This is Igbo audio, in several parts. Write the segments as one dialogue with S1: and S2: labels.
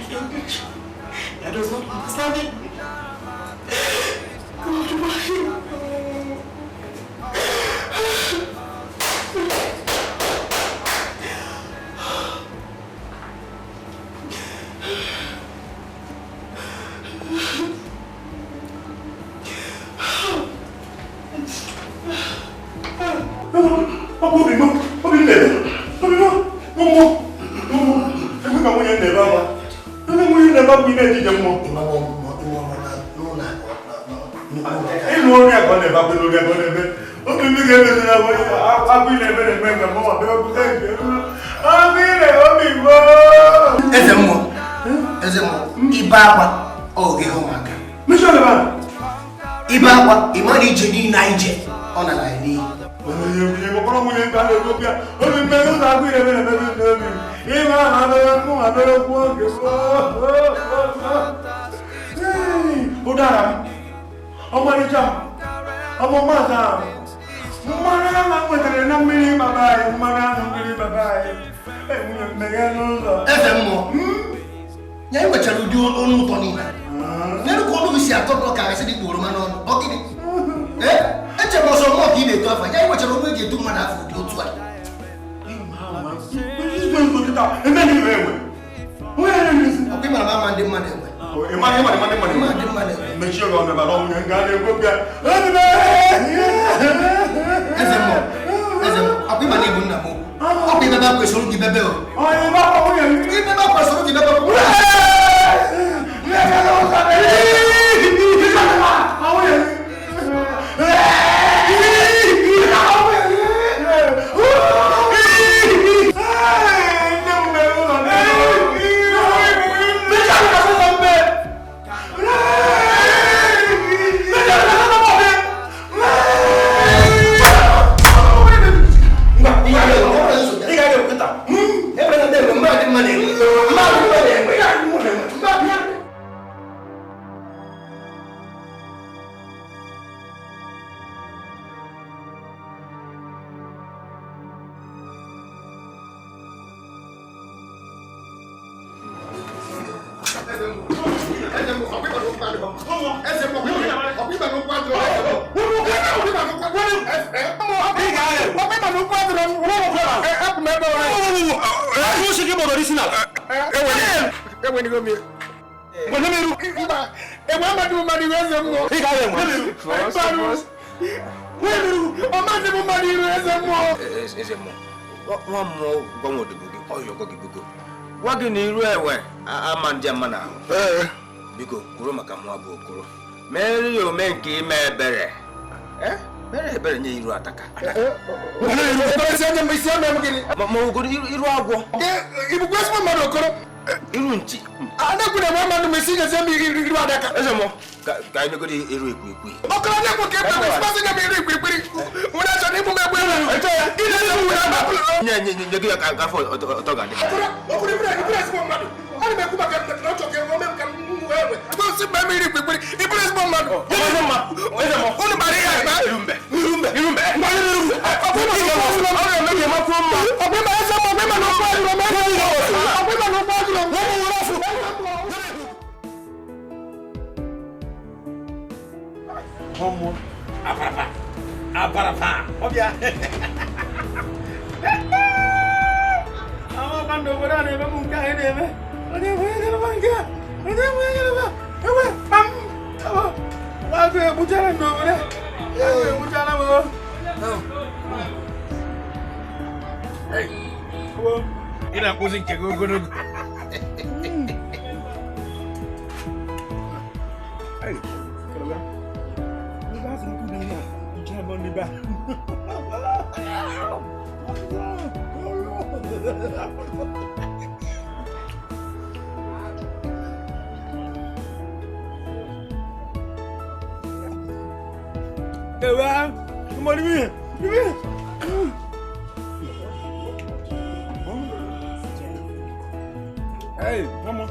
S1: English. That does not understand it.
S2: Biko, kuro makamwa bo kuro. Meri yo menki mebere. Bere nye iru ataka.
S1: Wala iru ataka sanya misia me mugini.
S2: Mo go iru agwo.
S1: Ibu kwesma maro kuro.
S2: Iru nchi.
S1: Ana kuna mama no mesija sema iru ataka.
S2: Ezemo. Ka ino go iru ekwi.
S1: Okara ne ko ke pe kwesma sanya iru ekwi. Una so ni mu megbe na. Eto ya. Ina se mu na ba.
S2: Nye ka fo otoga de.
S1: Okura ibra se mo madu. Ani me kuba ka no choke mo me kan wewe. Ko si ba mi iru ekwi. Ibra se mo madu. Ezemo. Unu bari ya ba. Irumbe. Mbali irumbe. Okuma ma ko ma. Okuma ezemo me ma no kwa ro me. Okuma no kwa ro. Homo aparapa obia ama bando bora ne ba munka ene be ode mo manga ewe pam wa be bujara ndo bora ewe bujara mo hey wo ina kuzi nke gogono hey come on, here. Hey, come on.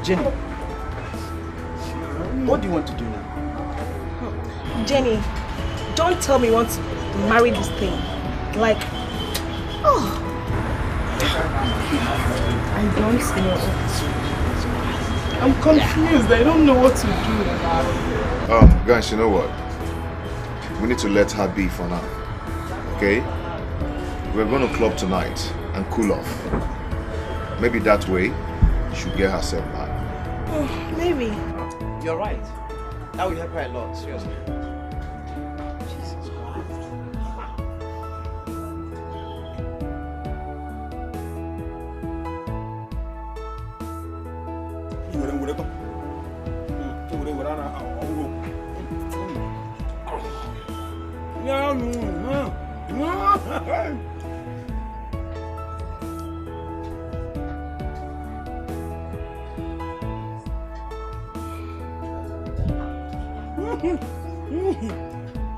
S3: Jenny, what do you want to do now?
S4: Jenny, don't tell me you want to marry this thing. Like, oh. I don't know. I'm confused. I don't know what to do.
S5: Guys, you know what? We need to let her be for now. Okay? We're going to club tonight and cool off. Maybe that way she'll get herself back.
S4: Oh, maybe.
S3: You're right. That will help her a lot, seriously.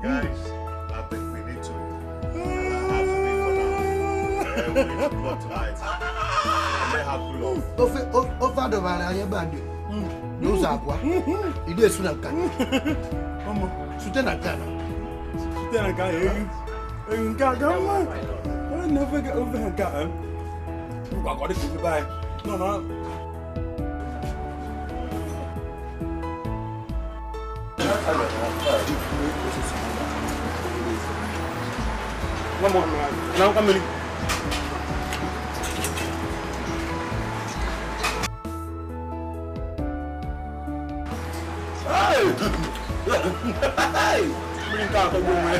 S5: Guys, I think we need to have to be for now. We need to club tonight. Let her cool off.
S6: Over the valley, those are what it is.
S1: I'll never get over her gut. I got to say goodbye. No. One more man. Now come in. Hey! Bring down the woman.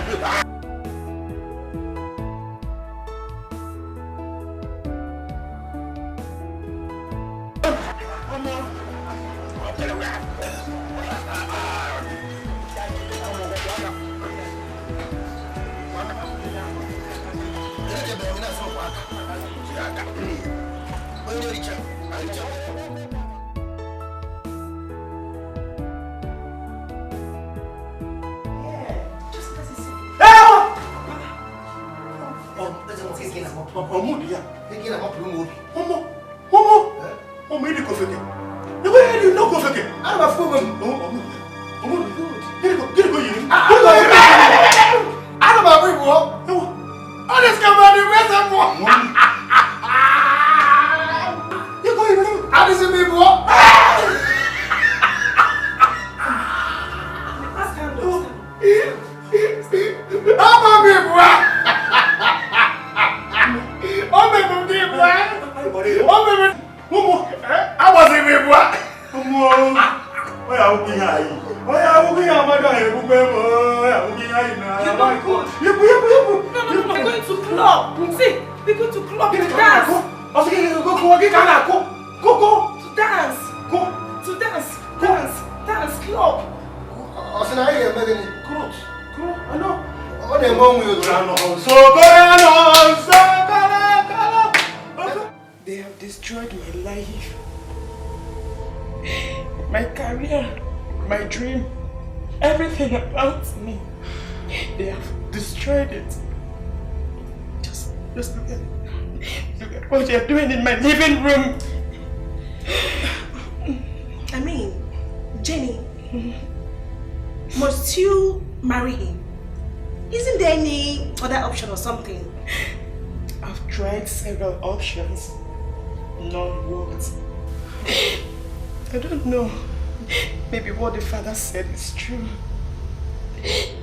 S1: They have destroyed my life, my career, my dream, everything about me. They have destroyed it. Just look at what they're doing in my living room.
S7: I mean, Jenny, must you marry him? Isn't there any other option or something?
S4: I've tried several options. None worked. I don't know. Maybe what the father said is true.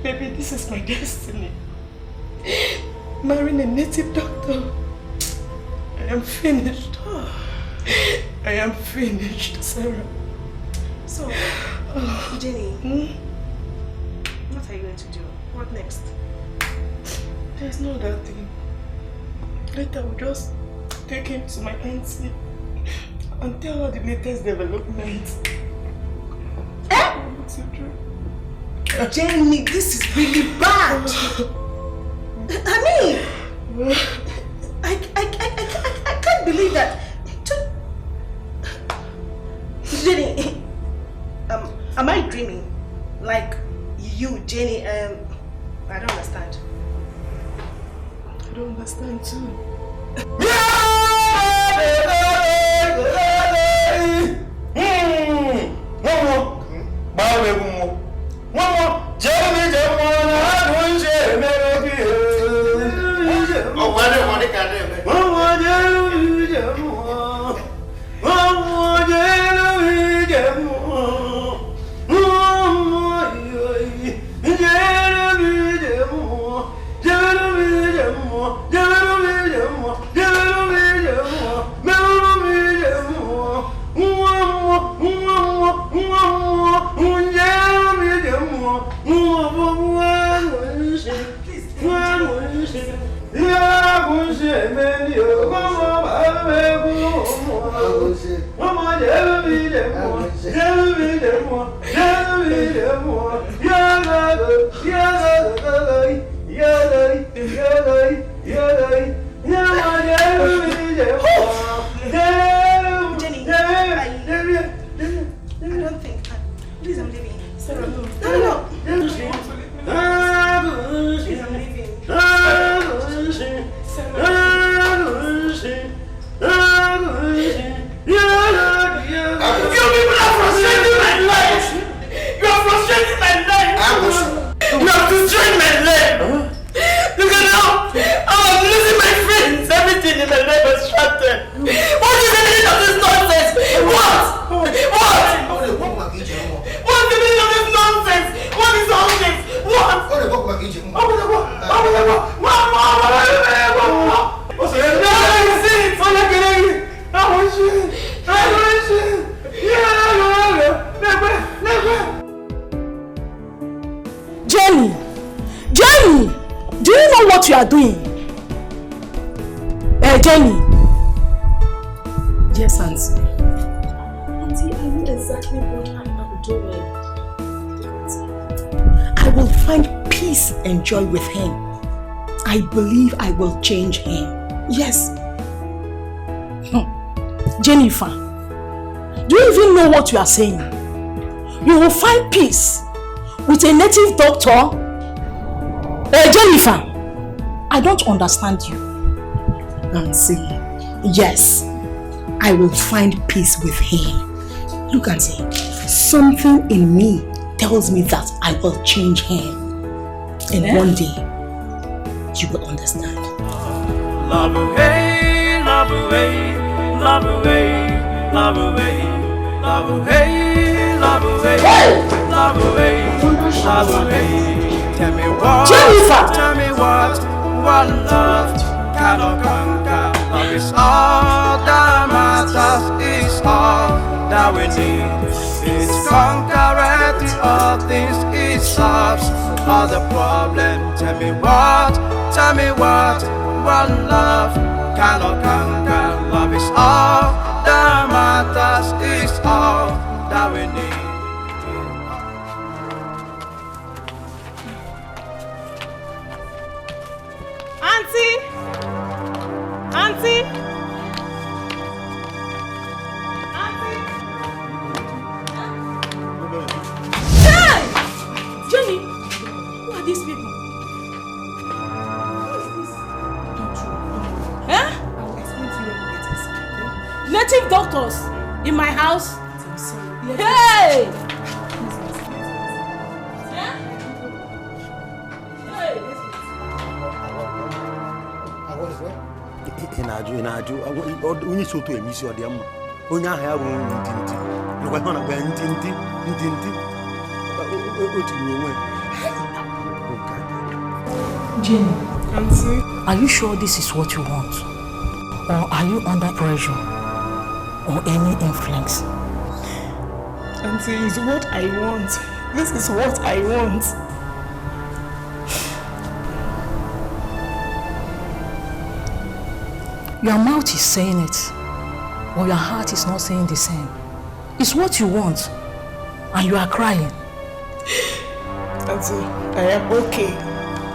S4: Maybe this is my destiny. Marrying a native doctor. I am finished. I am finished, Sarah.
S7: So, Jenny, what are you going to do? What next?
S4: There's no other thing. Later we'll just take him to my auntie and tell her the latest developments. What to do.
S7: Jenny, this is really bad. I mean, I can't believe that. Jenny, am I dreaming? Like you, Jenny, I don't understand.
S4: I don't understand too.
S6: Oh,
S7: don't think. Please, I'm leaving. Sarah, no. No. Please, I'm leaving.
S1: You people are frustrating my life! You are frustrating my life! You are destroying my life! Look at how I'm losing my friends! Everything in my life is shattered! What is the meaning of this nonsense? What? What's the meaning of this nonsense? What is all this? What?
S8: Jenny, do you know what you are doing? Jenny. Yes, Auntie.
S7: Auntie, I know exactly what I am doing.
S8: I will find peace and joy with him. I believe I will change him. Yes. Jennifer, do you even know what you are saying? You will find peace with a native doctor? Jennifer, I don't understand you. Nancy, yes, I will find peace with him. Look at him. Something in me tells me that I will change him. And one day, you will understand.
S9: Love away, love away, love away, love away, love away, love away, love away, love away. Tell me what,
S8: Jennifer!
S9: Tell me what love cannot conquer. Love is all that matters, is all that we need. It's conquereth all things, it solves all the problems. Tell me what love cannot conquer. Love is all that matters, is all that we need.
S7: Auntie!
S8: Hey! Jenny, who are these people? What is this? Huh?
S7: I will explain to you when we get inside.
S8: Native doctors in my house?
S7: I'm sorry.
S8: Hey!
S6: Inaju, onye soto emisi ọ dị mma. Onye ahụ ya bụ ntị. Lụkwa ihe ọ na-agba ntị. O tiri onwe.
S8: Jenny,
S7: Auntie?
S8: are you sure this is what you want? Or are you under pressure? Or any influence?
S4: Auntie, it's what I want. This is what I want.
S8: Your mouth is saying it, but your heart is not saying the same. It's what you want, and you are crying.
S4: Auntie, I am okay.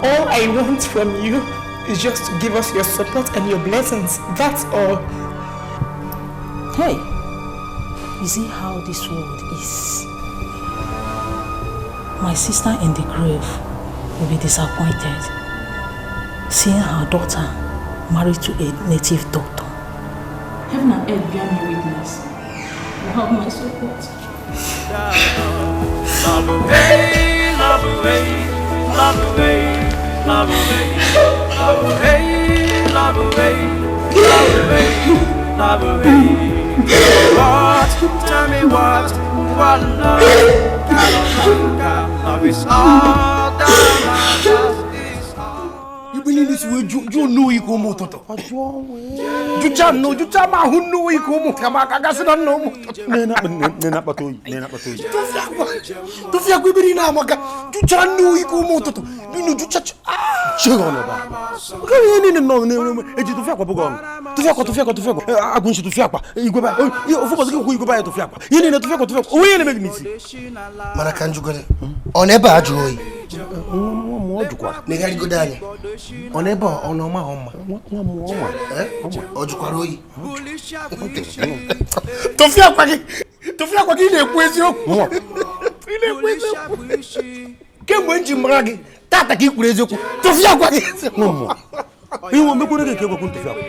S4: All I want from you is just to give us your support and your blessings. That's all.
S8: Hey, you see how this world is? My sister in the grave will be disappointed seeing her daughter married to a native doctor. Heaven and earth bear me witness. You have my support.
S9: Love away, love away, love away, love away, love away, love away, love away, love away. Tell me what love cannot conquer. Love is all that matters.
S6: This way, you know you come out. You just know, you just know who know you come out. Come on, I got no more. Nena patoi. Tu fia qui per ina maga. You just know you come out. You know you just. Chegou na ba. Come here, no. E tu fia com a bugão. Tufiakwa. Agunshi tufiakwa. Igweba. O focus ke ku igweba ya tufiakwa. Yini na tufiakwa. O yene make nisi.
S10: Maraka njugole. Oneba ajoyi.
S6: Mo ojukwa.
S10: Ne gali godanya. Oneba onoma homa. Ojukwa royi.
S6: Tufiakwa ki ile kwezi o. Ile kwezi. Kemwe nji mragi. Tata ki kwezi o. Tufiakwa ki. Iwo mekure ke kwa kuntufiakwa.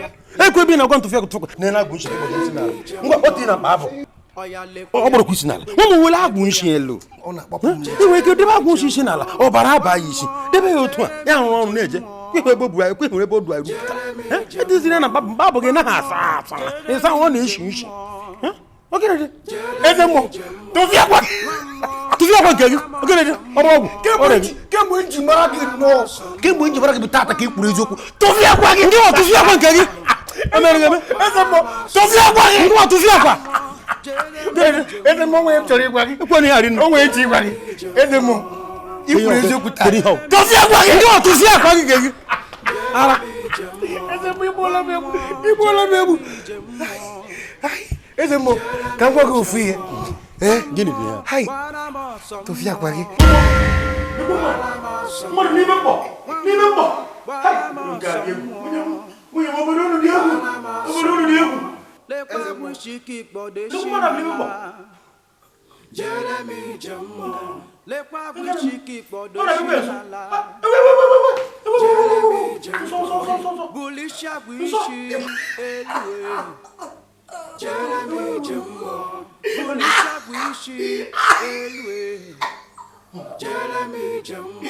S6: Ekwe bi na kwa ntufiakwa. Nena gunshi ke bodo sinala. Ngwa otina bavo. Oboro kusinala. Womo wela agunshi elo.
S10: Ona papu.
S6: Iwe ke deba agunshi sinala. Obara abayishi. Debe yotu a. Ya nru neje. Kwe bobu ayi, kwe hore bodu ayi. Etizina na babo ge na asa. Esa won na ishi. Ogerede. Ezemo. Tufiakwa. Tufiakwa gege. Ogerede. Obogu.
S10: Kemwe nji maragi no. Kemwe nji maragi bitata ke kure ezoku.
S6: Tufiakwa ge. Ngiwa tufiakwa gege. Emerege. Ezemo. Tufiakwa ge. Ngiwa tufiakwa.
S10: Ezemo we tori gwa gi.
S6: Kwani hari no.
S10: O we ti gwa gi. Ezemo. Ikure ezoku ta.
S6: Tufiakwa ge. Ngiwa tufiakwa gege. Ara.
S10: Ezemo ibola mebu. Ezemo. Kangwa ko fi.
S6: Gini dia.
S10: Hai. Tufiakwa gi.
S6: Mor ni membo. Hai. Ngage. Munya mobono diagu.
S9: Jeremy Jamo, le kwa bushiki podo shinala. Jeremy Jamo, bulisha bushi elwe. Jeremy Jamo, bulisha bushi elwe. Jeremy Jamo,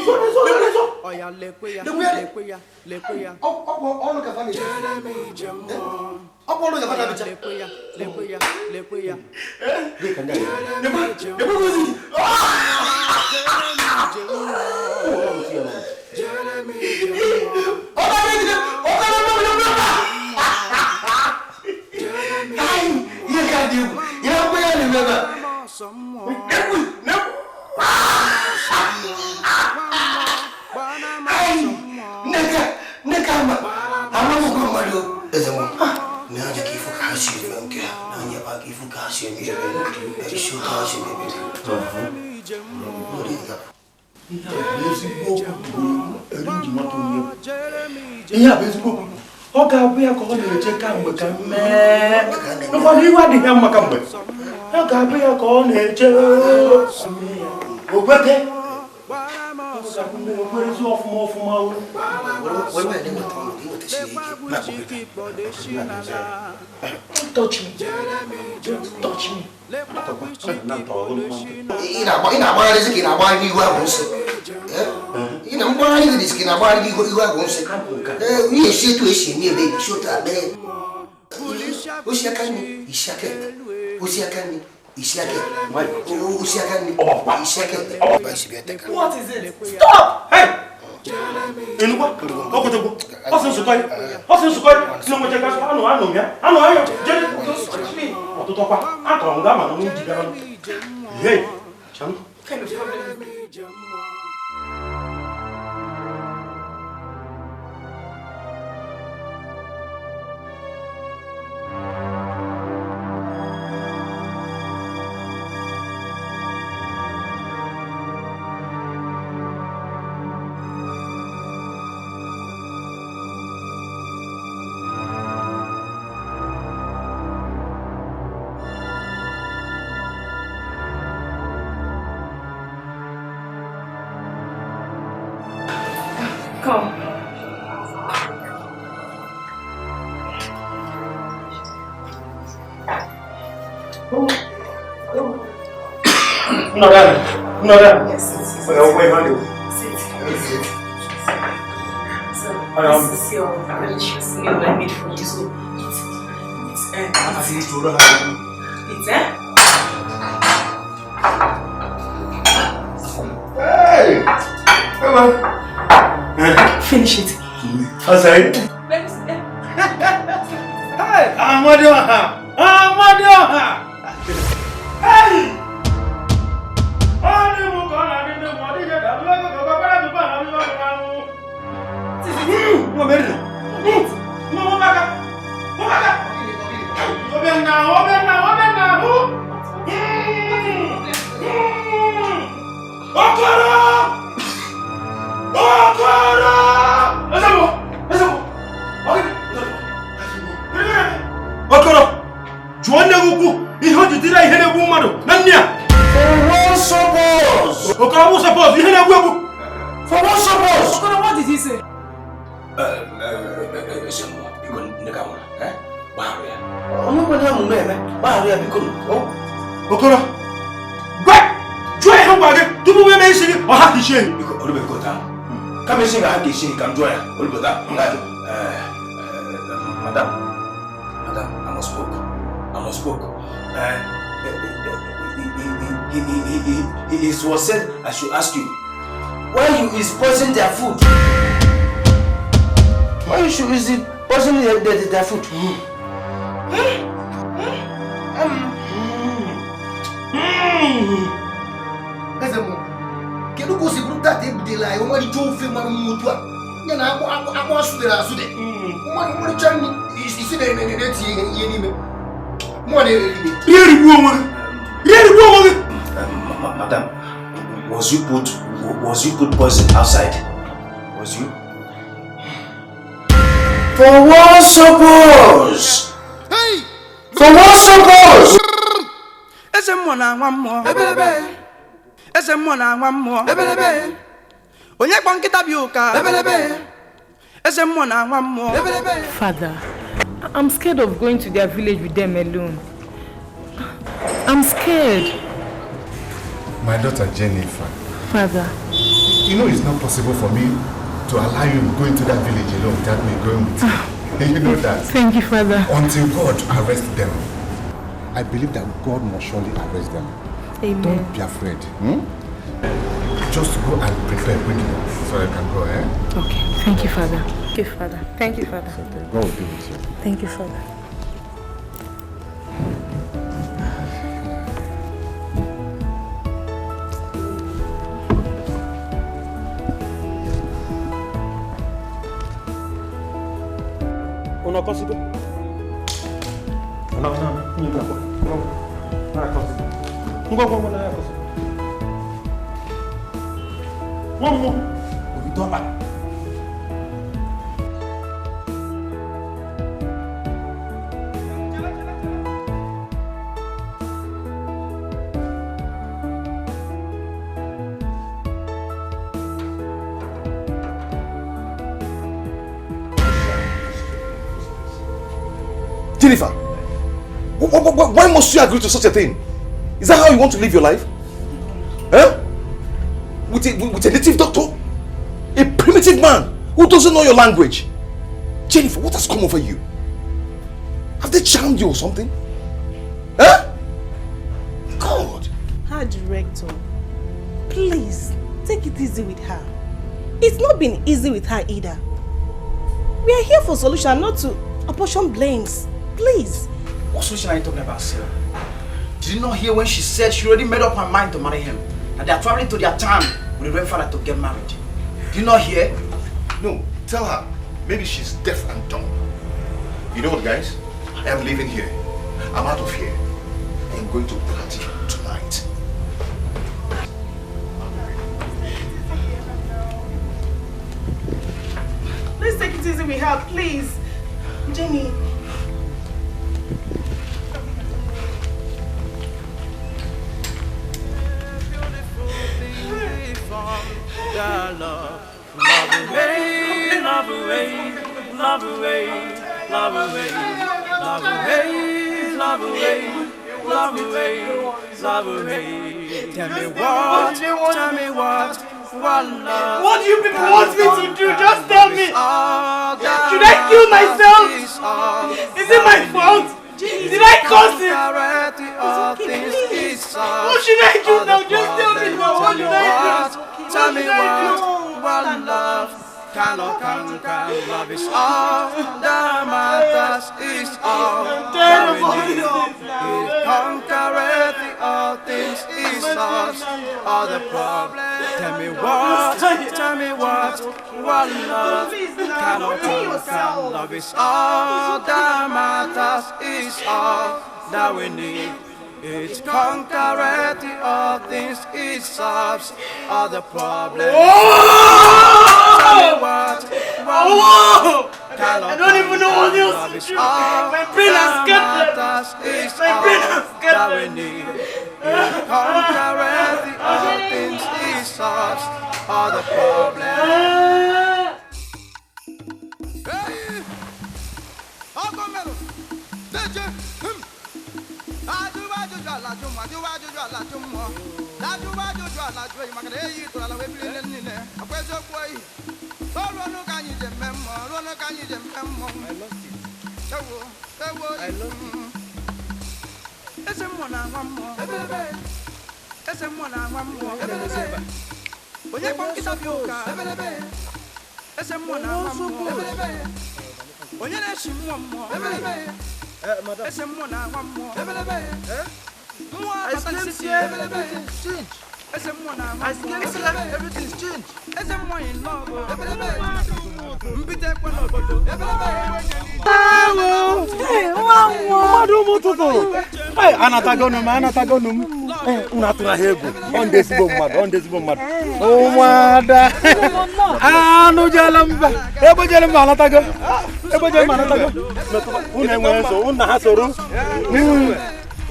S9: oya lekweya.
S10: Ono ka fani.
S9: Jeremy Jamo.
S10: Apolo ya fana bicha.
S9: Lekweya.
S6: Iya bezgo. Oga buya ko le je ka mgbe ka me. No kwa ni wa de ya maka mgbe. Oga buya ko le je. Ogbete. Oga bu me ogbere so ofuma o.
S10: Wewe ni mtu touch me. Ina ba riziki na ba ni wa gonse. Ina mba ni riziki na ba ni wa gonse. Ni ese tu ese ni ebe so ta be. Usiakani isiake.
S6: What is it? Stop! Hey! Enuwa, okotogo. Osin sukoi. No mo jega anu mi. Anu ayo. Jere. Ototo pa. Akọ nga ma no jiga no. Hey. Cham. Kind of problem.
S4: Come.
S6: No,
S4: Yes.
S6: Wait, honey.
S4: Sit. So, this is your delicious meal I made for you. So, it's
S6: Hey! Come on.
S4: Finish it.
S6: I'm sorry. Hey! Amadioha! Hey!
S4: What did he say?
S2: Madam, I must spoke. It was said I should ask you, why you is poisoning their food? Why you should is poisoning their food?
S10: Can you go see that they lie? What you do for my mutua? You know, I want to do that. What you is it in the
S2: Madam, was you put poison outside? Was you? For what suppose?
S10: Hey!
S2: For what suppose?
S9: One more.
S11: Father, I'm scared of going to their village with them alone. I'm scared.
S5: My daughter Jennifer.
S11: Father.
S5: You know it's not possible for me to allow you to go into that village alone without me going with you. You know that.
S11: Thank you, Father.
S5: Until God arrests them. I believe that God must surely arrest them.
S11: Amen.
S5: Don't be afraid. Just go and prepare quickly so I can go, eh?
S11: Okay. Thank you, Father. Thank you, Father. Thank you, Father.
S5: Okay. God will be with you.
S11: Thank you, Father.
S6: No consigo. No.
S5: Jennifer, why must you agree to such a thing? Is that how you want to live your life? Huh? With a native doctor? A primitive man who doesn't know your language? Jennifer, what has come over you? Have they charmed you or something? Huh? God!
S7: Her director, please, take it easy with her. It's not been easy with her either. We are here for solution, not to apportion blames. Please.
S3: What solution are you talking about, Sarah? Did you not hear when she said she already made up her mind to marry him? And they are traveling to their town with the grandfather to get married. Did you not hear?
S5: No, tell her. Maybe she's deaf and dumb. You know what, guys? I am leaving here. I'm out of here. I am going to party tonight.
S7: Please take it easy with her, please. Jenny.
S9: Tell me what love.
S4: What do you people want me to do? Just tell me. Should I kill myself? Is it my fault? Did I cause it? What should I do now? Just tell me now. What should I do?
S9: Tell me what love cannot conquer. Love is all that matters. Is all that we need. It conquereth all things. Is all solves all the problems. Tell me what love cannot conquer. Love is all that matters, is all that we need. It conquers all things, it solves all the problems. Tell me what
S6: I don't even know what else to do. My brain has scattered. My brain has scattered.
S9: It conquers all things, it solves all the problems. Hey! Everything's changed.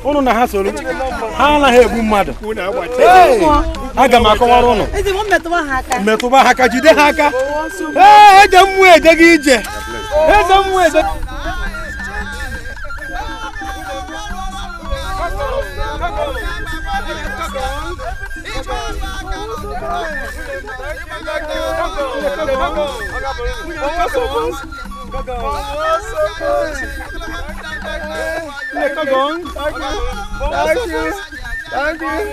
S6: Unu na ha soro ha na ha egbu mmadụ aga m akọwara unu metụba ha aka jide ha aka eze mmụọ ejeghị ije eze mmụọ eje
S9: Thank you.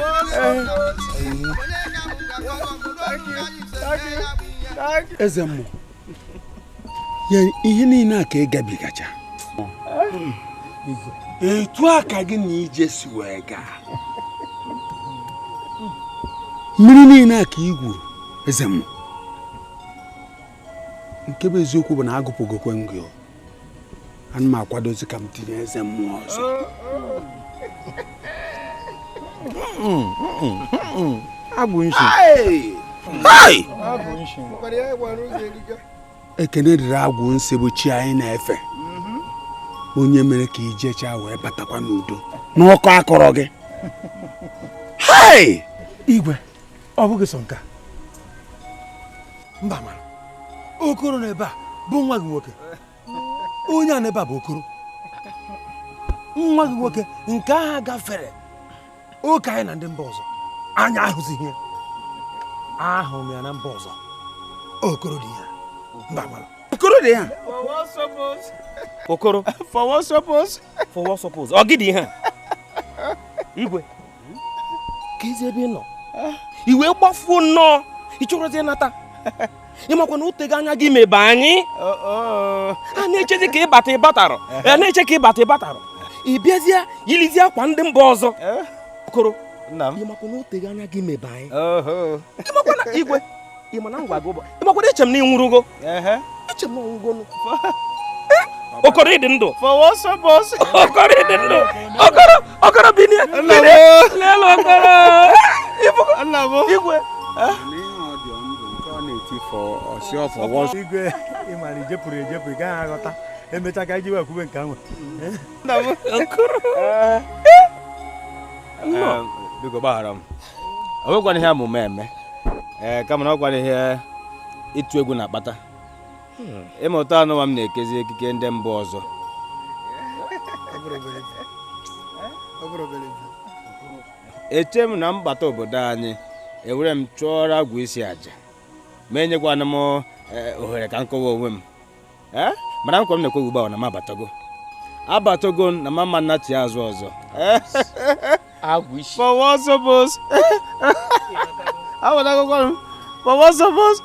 S6: Ezemo. Ihe niile a ka ị gabigacha. Etu aka gị na ije si wee gaa. Mmiri niile a ka ị gwuru, Ezemo. Nke bụ eziokwu bụ na agụpụgokwe ngị. Ana m akwadozi ka m tinye Ezemo ọzọ. Agwụ nshi. Hai! Ekene dịrị agwụ nsị bụ chi anyị na-efe. Onye mere ka ijecha wee batakwa n'udo. N'ọkụ akọrọ gị. Hai! Igwe, ọ bụghị sọ nka. Mba mara. Okoro n'ebe a bụ nwa gị nwoke. Onye a n'ebe a bụ Okoro. Nwa gị nwoke nke ahụ gafere. Oke anyị na ndị mba ọzọ. Anya ahụzighị ya. Ahụ m ya na mba ọzọ. Okoro dị ya. Mba mara. Okoro dị ya.
S2: For what suppose? Okoro. For what suppose? For what suppose? Ọ gị dị ha. Igwe. Ka ezi ebe ị nọ. Iwe gbafuo nnọọ. Ị chọrọzie nata. Ị makwa na otego anya gị mebe anyị. A na-echezi ka ịbata ịbatarọ. A na-eche ka ịbata ịbatarọ. Ị bịazie yilizie akwa ndị mba ọzọ. Okoro. Nna m. Ị makwa na otego anya gị mebe anyị. Ị makwa na Igwe. Ị ma na ngwa gị ụbọ. Ị makwa na eche m na ịnwụrụgo. Eche m na ọnwụgo. Okoro dị ndụ. For what suppose? Okoro dị ndụ. Okoro binie. Lelo Okoro.
S6: Nna m.
S2: Igwe.
S6: Igwe ịmara ijepụrụ ejepụ ị gaghị aghọta emecha ka iji wee kwube nke ahụ.
S2: Biko gbaghara m. Ọ nwekwana ihe amụma eme. Kama na ọ gwara ihe ịtụ egwu na-akpata. Ịmụta anụwa m na-ekezi ekike ndị mba ọzọ. Eche m na mbata obodo anyị ewere m chụọrọ agwụ isi aja. Ma enyekwana m ohere ka nkọwa onwe m. Mana nkwa m na-ekwe ugbu a na m abatago na mama nnachi azụ ọzọ. Agwụ isi. For what suppose? Abatago m. For what suppose?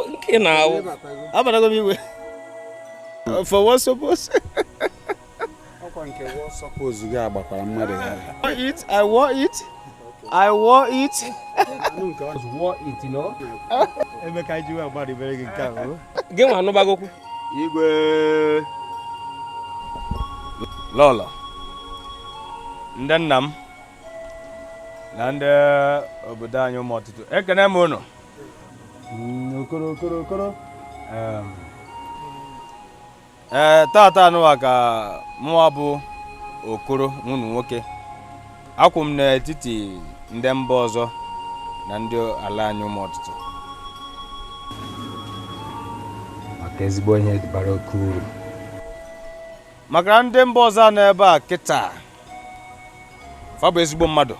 S2: Nke na-awụ. Abatago m iwe. For what suppose?
S6: Ọkwa nke what suppose gị agbakwara mmadụ ya.
S2: I want it. I wore it.
S6: Wore it, you know. Emeka ji wa gbadi very good car.
S2: Gị nwa anụbagokwu.
S12: Igwe Lolo. Ndị nna m na ndị obodo anyị ụmụ ọtụtụ. Ekene m unu.
S6: Okoro.
S12: Tata anụwa ka mụwa bụ Okoro nwunu nwoke. Akwụ m n'etiti ndị mba ọzọ na ndị ala anyị ụmụ ọtụtụ.
S6: Maka ezigbo ihe bara oke uru.
S12: Maka ndị mba ọzọ nọ ebe a kịta. Fa bụ ezigbo mmadụ.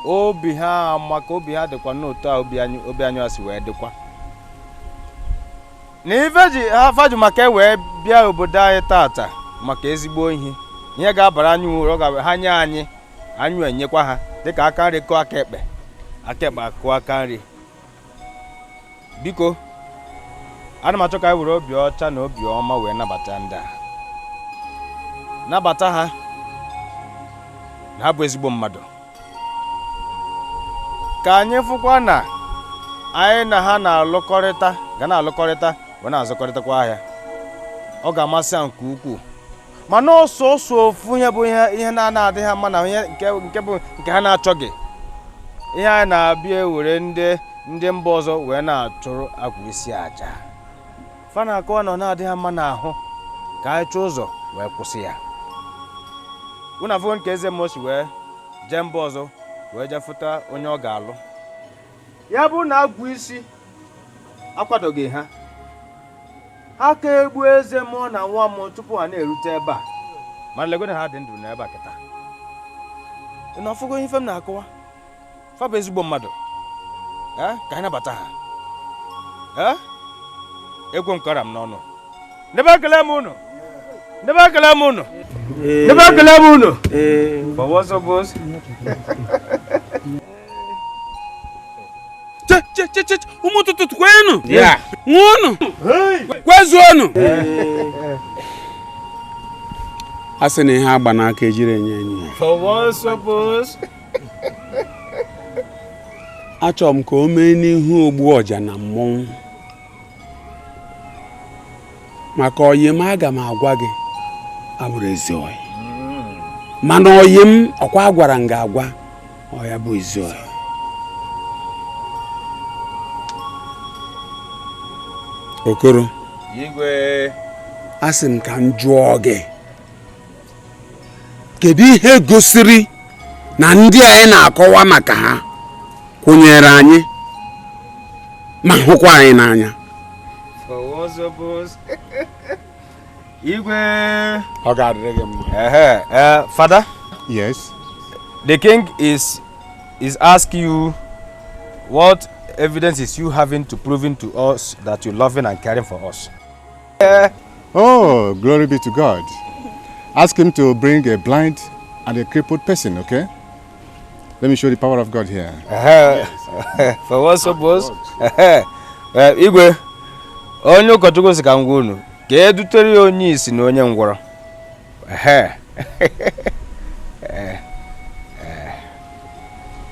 S12: Obi ha maka obi ha dịkwa n'otu a obi anyị asị wee dịkwa. Na ife ji ha faju maka wee bịa obodo anyị tata maka ezigbo ihe ga-abara anyị uru ọ ga ha nye anyị enyekwa ha dịka aka nri kụọ aka ekpe akụọ aka nri. Biko ana m achọ ka anyị were obi ọcha na obi ọma wee nabata ndị a. Nabata ha na ha bụ ezigbo mmadụ. Ka anyị fụkwa na anyị na ha na-alụkọrịta na-alụkọrịta wee na-azụkọrịtakwa ahịa. Ọ ga-amasị ha nke ukwuu. Mana ọsọ ofu ihe bụ ihe na-adịghị ha mma na ihe nke bụ nke ha na-achọghị. Ihe anyị na-abịa ewere ndị mba ọzọ wee na-achụrụ agwa isi aja. Fa na-akọwa na ọ na-adịghị mma n'ahụ ka anyị chọọ ụzọ wee kwụsị ya. Unu afọ nke eze Mosi wee jee mba ọzọ wee jee fụta onye ọ ga-alụ. Ya bụ na agwa isi akwadoghị ha. Ha ka egbu eze mmụọ na nwa mmụọ tupu ha na-erute ebe a. Mana legode ha dị ndụ n'ebe a kịta. Unu afụgo ife m na-akọwa. Fa bụ ezigbo mmadụ. Ka anyị nabata ha. Egwu nkọrọ m n'ọnụ. Ndebe ekele m unu. For what's up, boss?
S13: Ụmụ tutu kwenu. Nwunu. Kwezuonu. Asị na ihe agba n'aka ejiri enye.
S12: For what's up, boss?
S13: Achọrọ m ka o mee n'ihu ogbu ọja na mmọnwụ. Maka oyi m aga m agwa gị abụrụ ezi oyi. Mana oyi m ọkwa agwara m ga-agwa ọya bụ ezi oyi. Okoro.
S12: Igwe.
S13: Asị m ka m jụọ gị. Kedu ihe gosiri na ndị anyị na-akọwa maka ha kwụnyere anyị ma hụkwa anyị n'anya?
S12: For what's up, boss? Igwe.
S13: Ọ ga-adịrị gị mma.
S12: Father?
S5: Yes?
S12: The king is asking you what evidence is you having to proving to us that you're loving and caring for us.
S5: Oh, glory be to God. Ask him to bring a blind and a crippled person, okay? Let me show the power of God here.
S12: For what's up, boss? Igwe, onye ụkọchukwu si ka ngwa unu ka edutere onye isi na onye ngwọrọ.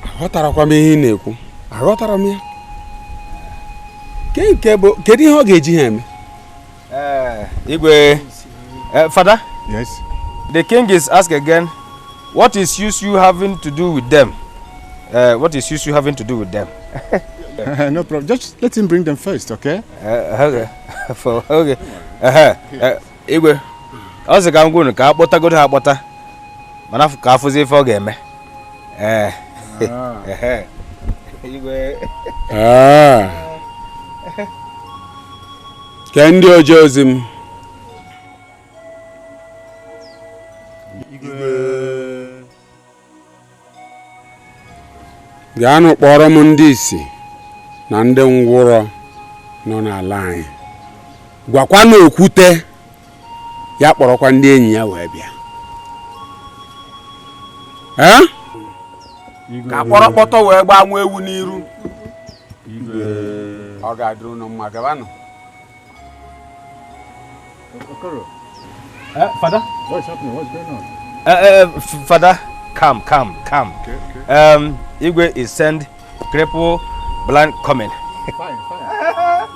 S13: Aghọtarakwa m ihe ị na-ekwu. Aghọtara m ya. Kedu ihe ọ ga-eji ha eme?
S12: Igwe, Father?
S5: Yes?
S12: The king is asking again, what is use you having to do with them? What is use you having to do with them?
S5: No problem. Just let him bring them first, okay?
S12: Okay. Okay. Igwe, ọ sị ka m gwunu ka akpọtagodo ha akpọta. Mana ka afụzi ife ọ ga-eme. Igwe.
S13: Ka ndị ọjọọ ozi m. Gaanụ kpọrọ m ndị isi na ndị ngwụrọ nọ n'ala anyị. Gwakwa n'okwute ya kpọrọkwa ndị enyi ya wee bịa. Ka kpọrọ kpọtọ wee gbaa nwa ewu n'iru. Ọ ga-adịrị unu mma gabanụ.
S12: Father?
S5: What's happening? What's going on?
S12: Father, calm.
S5: Okay.
S12: Igwe is send cripple blind coming.
S5: Fine.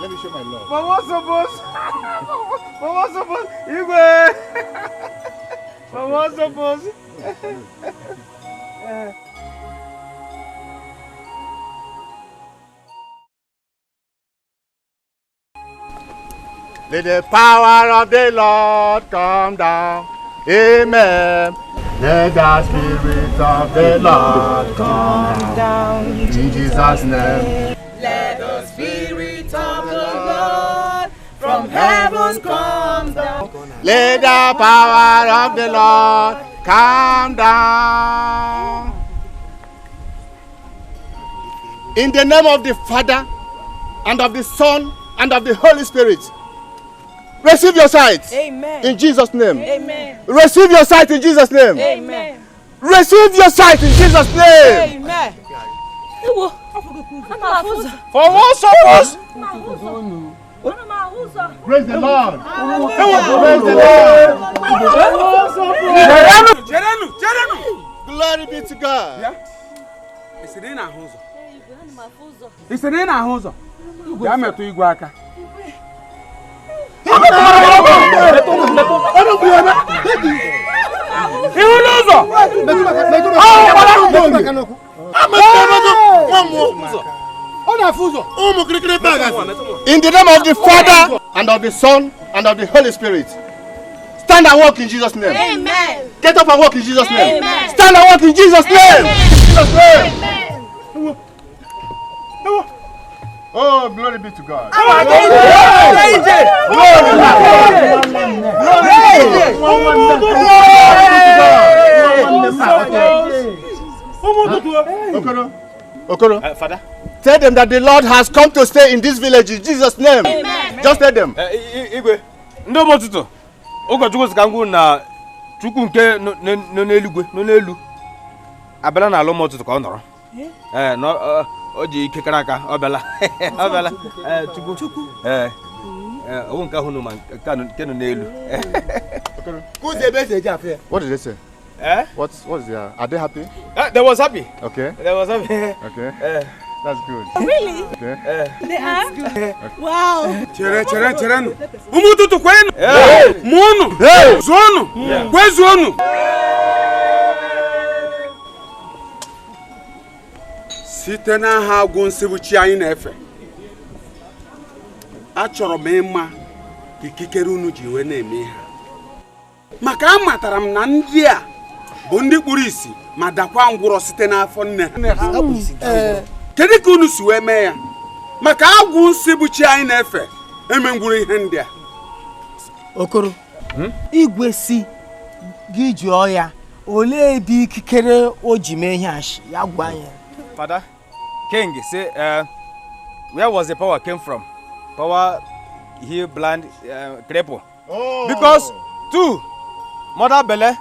S5: Let me show my love.
S12: For what suppose? Igwe. For what suppose? Let the power of the Lord come down. Amen. Let the Spirit of the Lord come down. In Jesus' name.
S9: Let the Spirit of the Lord from heaven come down.
S12: Let the power of the Lord come down. In the name of the Father, and of the Son, and of the Holy Spirit. Receive your sight.
S9: Amen.
S12: In Jesus' name.
S9: Amen.
S12: Receive your sight in Jesus' name.
S9: Amen.
S12: Receive your sight in Jesus' name.
S9: Amen.
S12: For what purpose?
S5: Praise the Lord.
S12: Praise the Lord. Glory be to God.
S13: Isere na ahụzọ. Ya metụ igwe aka.
S12: In the name of the Father, and of the Son, and of the Holy Spirit. Stand and walk in Jesus' name.
S9: Amen.
S12: Get up and walk in Jesus' name.
S9: Amen.
S12: Stand and walk in Jesus' name. In Jesus' name. Oh, glory be to God. Okoro, Father, tell them that the Lord has come to stay in this village in Jesus' name.
S9: Amen.
S12: Just tell them.
S2: Igwe, ndo motuto. Ụkọchukwu sị ka ngwu na Chukwu nke nọ n'eluigwe, nọ n'elu. Abịala na alụ motuto ka ọ nọrọ. No, o ji ike kara aka, ọ bịala. Ọ bịala. Chukwu. Owo nke ahụ nọ ma nke nọ n'elu.
S12: What did they say? What's there? Are they happy?
S2: They was happy.
S12: Okay.
S2: They was happy.
S12: Okay. That's good.
S7: Really?
S12: Okay.
S7: They are? Wow.
S13: Chere nu. Umututu kwenu. Munu. Zonu. Kwezonu. Site na ha agwụ nsibuchi anyị na-efe. Achọrọ m ịma ikikere unu ji wee na-eme ha. Maka amatara m na ndị a bụ ndị kpuru isi ma dakwa ngwụrọ site n'afọ nne ha. Kedu ka unu si wee mee ya? Maka agwụ nsibuchi anyị na-efe eme ngwụrụ ihe ndị a.
S14: Okoro, igwe si gị jụọ ya olee ebe ikikere o ji mee ihe ashi ya gwa anyị.
S2: Father, King, say, where was the power came from? Power heal blind, cripple.
S12: Oh.
S2: Because 2, mother belle,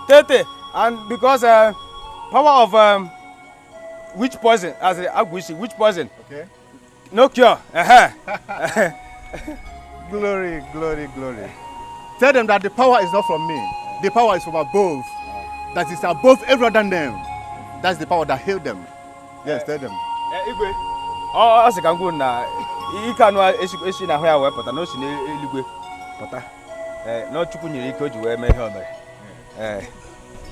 S2: 30, and because power of which poison? As a which poison?
S12: Okay.
S2: No cure.
S12: Glory. Tell them that the power is not from me. The power is from above. That is above every other name. That's the power that healed them. Yes, tell them.
S2: Igwe. Oh, as a kangu na ikanu esi na ho ya we pota no si na eligwe pota. No Chukwu nyere ike o ji we me ihe omere.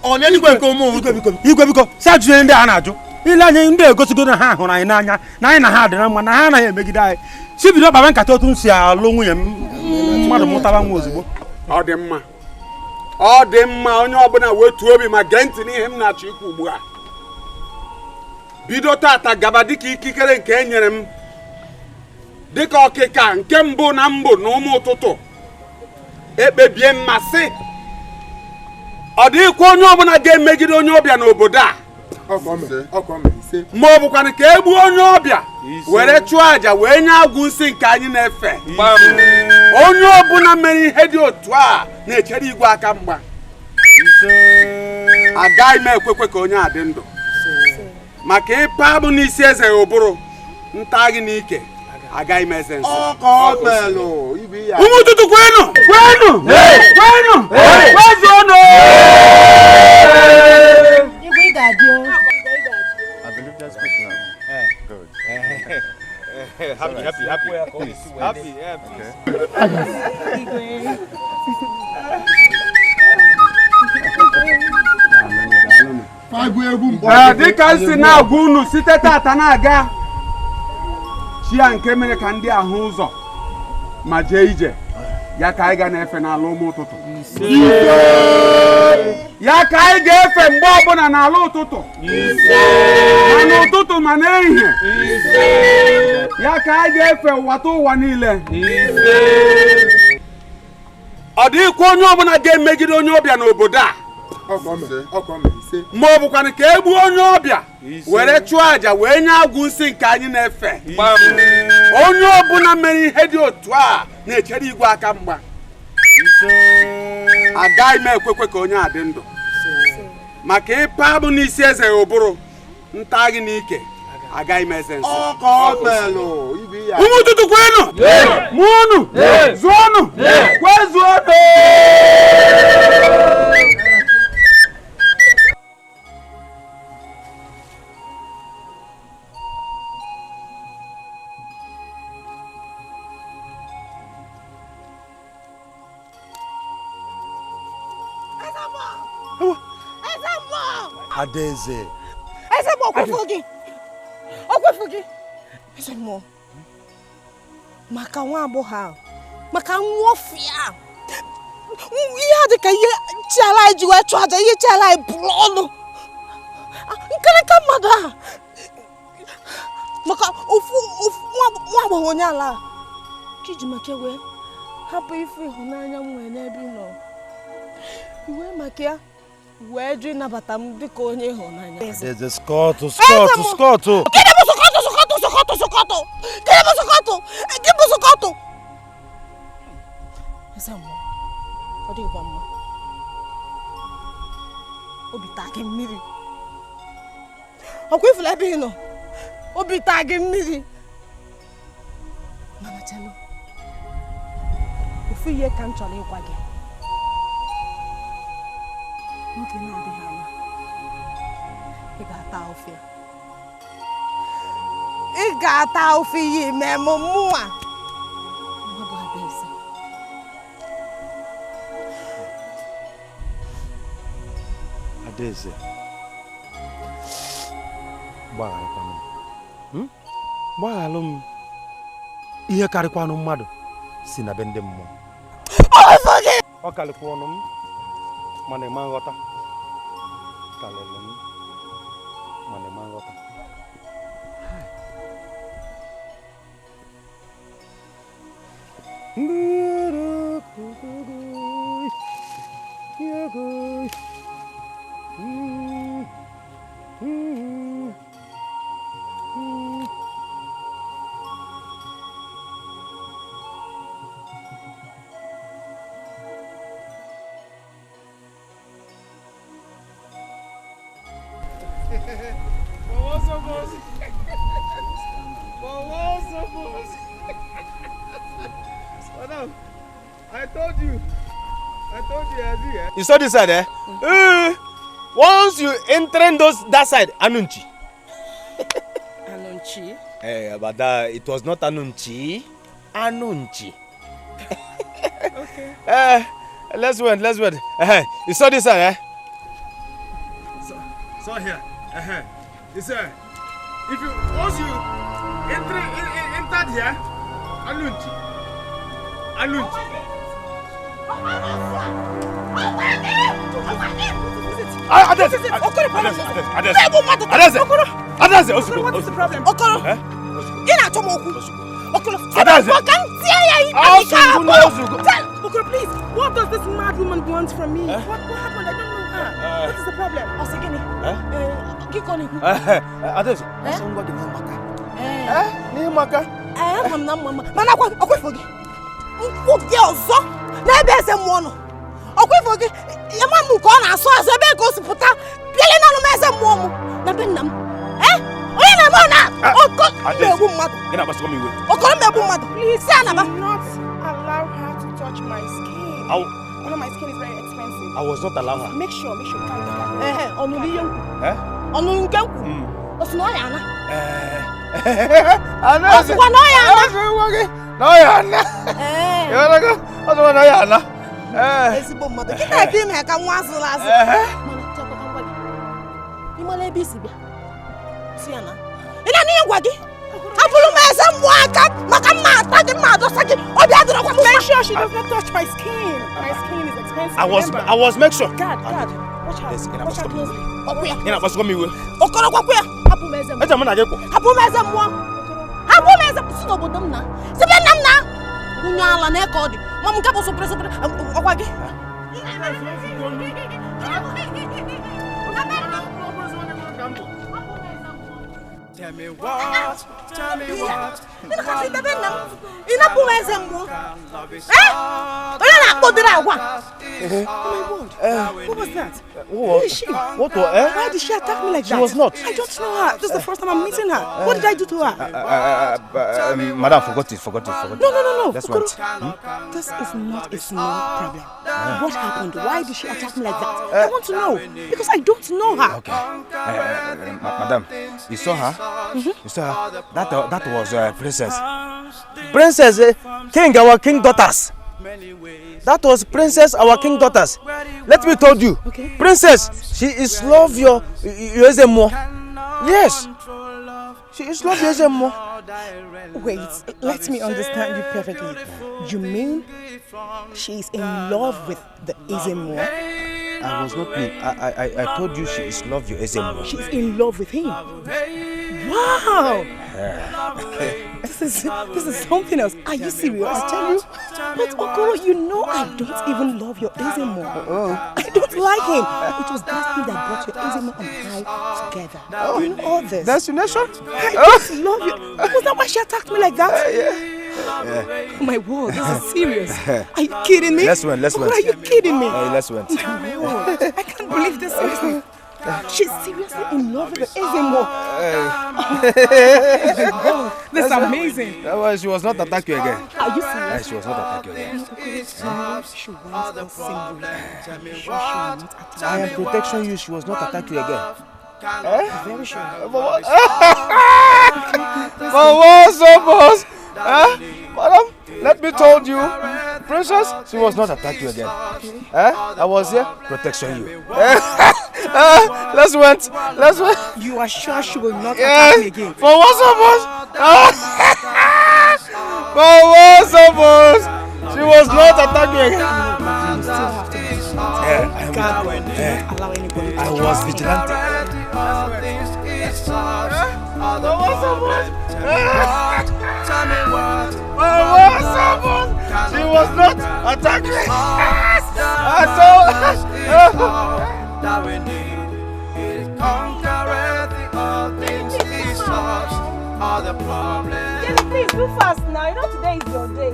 S6: Onye eligwe nke ụmụ igwe biko sa jụọ ndị a na-ajụ. Ile anyị ndị egosigo na ha hụrụ anyị n'anya na anyị na ha dị na mma na ha anaghị emegide anyị. Si bido kpaba nkata otu m si alụ nwunye m mmadụ mụtaba nwa ozugbo.
S13: Ọ dị mma. Ọ dị mma onye ọbụla wetuo obi ma gee ntị n'ihe m na-achọ ikwu ugbu a. Bido tata gaba dịka ikikere nke e nyere m dịka ọkịka nke mbụ na mbụ na ụmụ ụtụtụ ekpebie mmasị ọ dịkwa onye ọbụla ga-emegide onye ọbịa n'obodo a ma ọ bụkwa ka egbu onye ọbịa were chụọ aja wee nye agwụ nsị nke anyị na-efe onye ọbụla mere ihe dị otu a na-echere igwe aka mgba agaghị m ekwekwe ka onye a dị ndụ maka ịpa abụ n'isi eze ya ụbụrụ nta gị n'ike agaghị m eze nso ụmụ ụtụtụ kwenu kwezuonu Dịka si na-agwa unu site tata na-aga chia nke mere ka ndị ahụ ụzọ ma jee ije ya ka anyị ga na-efe n'ala ụmụ ụtụtụ ya ka anyị ga-efe mgbe ọbụla n'ala ụtụtụ ma n'ụtụtụ ma n'ehihie ya ka anyị ga-efe ụwata ụwa niile ọ dịghịkwa onye ọbụla ga-emegide onye ọbịa n'obodo a ma ọ bụkwa ka e gbuo onye ọbịa were chụọ àjà wee nye agwụ nsị nke anyị na-efe onye ọbụla mere ihe dị otu a na-echere igwe aka mgba agaghị m ekwekwe ka onye a dị ndụ maka ịpa abụ n'isi eze ya ụbụrụ nta gị n'ike agaghị m eze nsọ ụmụ ụtụtụ kwenu mụ unu zụọnụ kwezuonụ
S6: Adaeze.
S7: Eze mo okwefugi. Okwefugi. Eze mo. Maka nwa agbọghọ maka nwofia. Ihe dị ka ihe chiala ji wee chụ aja ihe chiala bụrụ ọnụ. Nkeleka mmadụ a. Maka ofu nwa agbọghọ onye ala. Chijimake wee hapụ ife ịhụnanya m nwere n'ebe nọ. Iwe maka ya wee jụ ịnabata m dịka onye ịhụnanya.
S6: Adaeze skọtụ. Gịnị bụ skọtụ? Gịnị bụ skọtụ?
S7: Eze mmụọ, ọ dịghịkwa mma. Obi taa gị mmiri. Ọkwa ifula ebe ị nọ, obi taa gị mmiri. Mana chelu, ofu ihe ka m chọrọ ịgwa gị. Nwoke na-adịghị anya, ị ga-ata ofe. Ị ga-ata ofe ihe ime mụnwa. Nwa bụ Adaeze.
S6: Adaeze. Gbaghalụ m ihe karịkwanụ mmadụ si na be ndị mmụọ. Ọ karịkwa ọnụ m mana ịma nghọta. Karịrị m mana ịma nghọta.
S2: You saw this side, eh? Once you enter that side, Anunchi.
S7: Anunchi?
S2: But it was not Anunchi. Anunchi.
S7: Okay.
S2: Let's wait. You saw this side, eh?
S13: So here. You see, if you once you entered here, Anunchi.
S7: Adaeze, what is the problem? Okoro, ina chomo oku. Okoro, Okoro, please, what does this mad woman want from me? What happened? I don't know her. What is the problem? Osegini.
S6: Adaeze,
S7: Osongwa di maka.
S6: Ni maka.
S7: Mama. Mana kwa okwefogi. Mfugi ozo. Na ebe ese mu no. Okwefogi, yama mu ko na aso ebe ko siputa. Biele na no meze mu mu. Na be nam. Oye na mo na. Mebu madu.
S2: Gina baso mi we.
S7: Okoro mebu madu. Please say na ba.
S4: Not allow her to touch my skin. You know my skin is very expensive.
S2: I was not allowed her.
S4: Make sure.
S7: Onuli yanku. Onuli yanku. Osnoyana.
S12: Ana. Noyana. Yonago. Ozo Noyana.
S7: Ezigbo mmadụ. Kita ka ime ka nwa asụ la asụ. Mana chekwa ka ngwa gị. Imole ebe isi bịa. Si ana. Ina ni ngwa gị. Abulu ma eze mgbu aka maka mma ata gị mma adosa gị. Obi adịrọ kwa. Make sure she does not touch my skin. My skin is expensive.
S2: I was make sure.
S7: God. Watch out. Watch out closely. Okuya.
S2: Ina pasu mi we.
S7: Okoro kwakuya. Hapu ma eze mgbu.
S2: Eje mo na geko.
S7: Hapu ma eze mgbu. Hapu ma eze si n'obodo m na. Sibe nna m na. Unyo ala na eke ọ dị. Ma m nke bụ sopere ọkwa gị.
S9: Tell me what?
S7: Ina puma eze mgbu. Onye na-akpọdere agwa.
S11: What was that?
S12: Who
S11: is she?
S12: What?
S11: Why did she attack me like that?
S12: She was not.
S11: I don't know her. This is the first time I'm meeting her. What did I do to her?
S12: Madam, forgot it.
S11: No.
S12: That's what.
S11: This is not a small problem. What happened? Why did she attack me like that? I want to know. Because I don't know her.
S12: Okay. Madam, you saw her? You saw her? That was Princess. Princess, our king daughters. That was Princess, our king daughters. Let me tell you, Princess, she is love your Ezemo. Yes, she is love your Ezemo.
S11: Wait, let me understand you perfectly. You mean she is in love with the Ezemo?
S12: I was not me. I told you she is love your Ezemo.
S11: She's in love with him. Wow! This is something else. Are you serious? I tell you. But Okoro, you know I don't even love your Ezemo. I don't like him. It was that thing that brought your Ezemo and I together. You know all this.
S12: Destination?
S11: I don't love you. Was that why she attacked me like that?
S12: Yeah.
S11: Oh my word, this is serious. Are you kidding me?
S12: Let's win.
S11: Okoro, are you kidding me?
S12: Let's win.
S11: I can't believe this seriously. She's seriously in love with the Ezemo. This is amazing.
S12: That was, she was not attack you again.
S11: Are you serious?
S12: She was not attack you again.
S11: She went all single.
S12: I am protection you. She was not attack you again.
S11: Very sure.
S12: Boss. Madam, let me tell you, Princess, she was not attack you again. I was here, protection you. Let's went.
S11: You are sure she will not attack me again?
S12: For what's suppose? She was not attack you again.
S11: You still have to God won't allow anybody to
S12: I was vigilante. She was not attacking me.
S9: That we need is conquer all things is solved all the problems.
S7: Jenny, please do fast now. You know today is your day.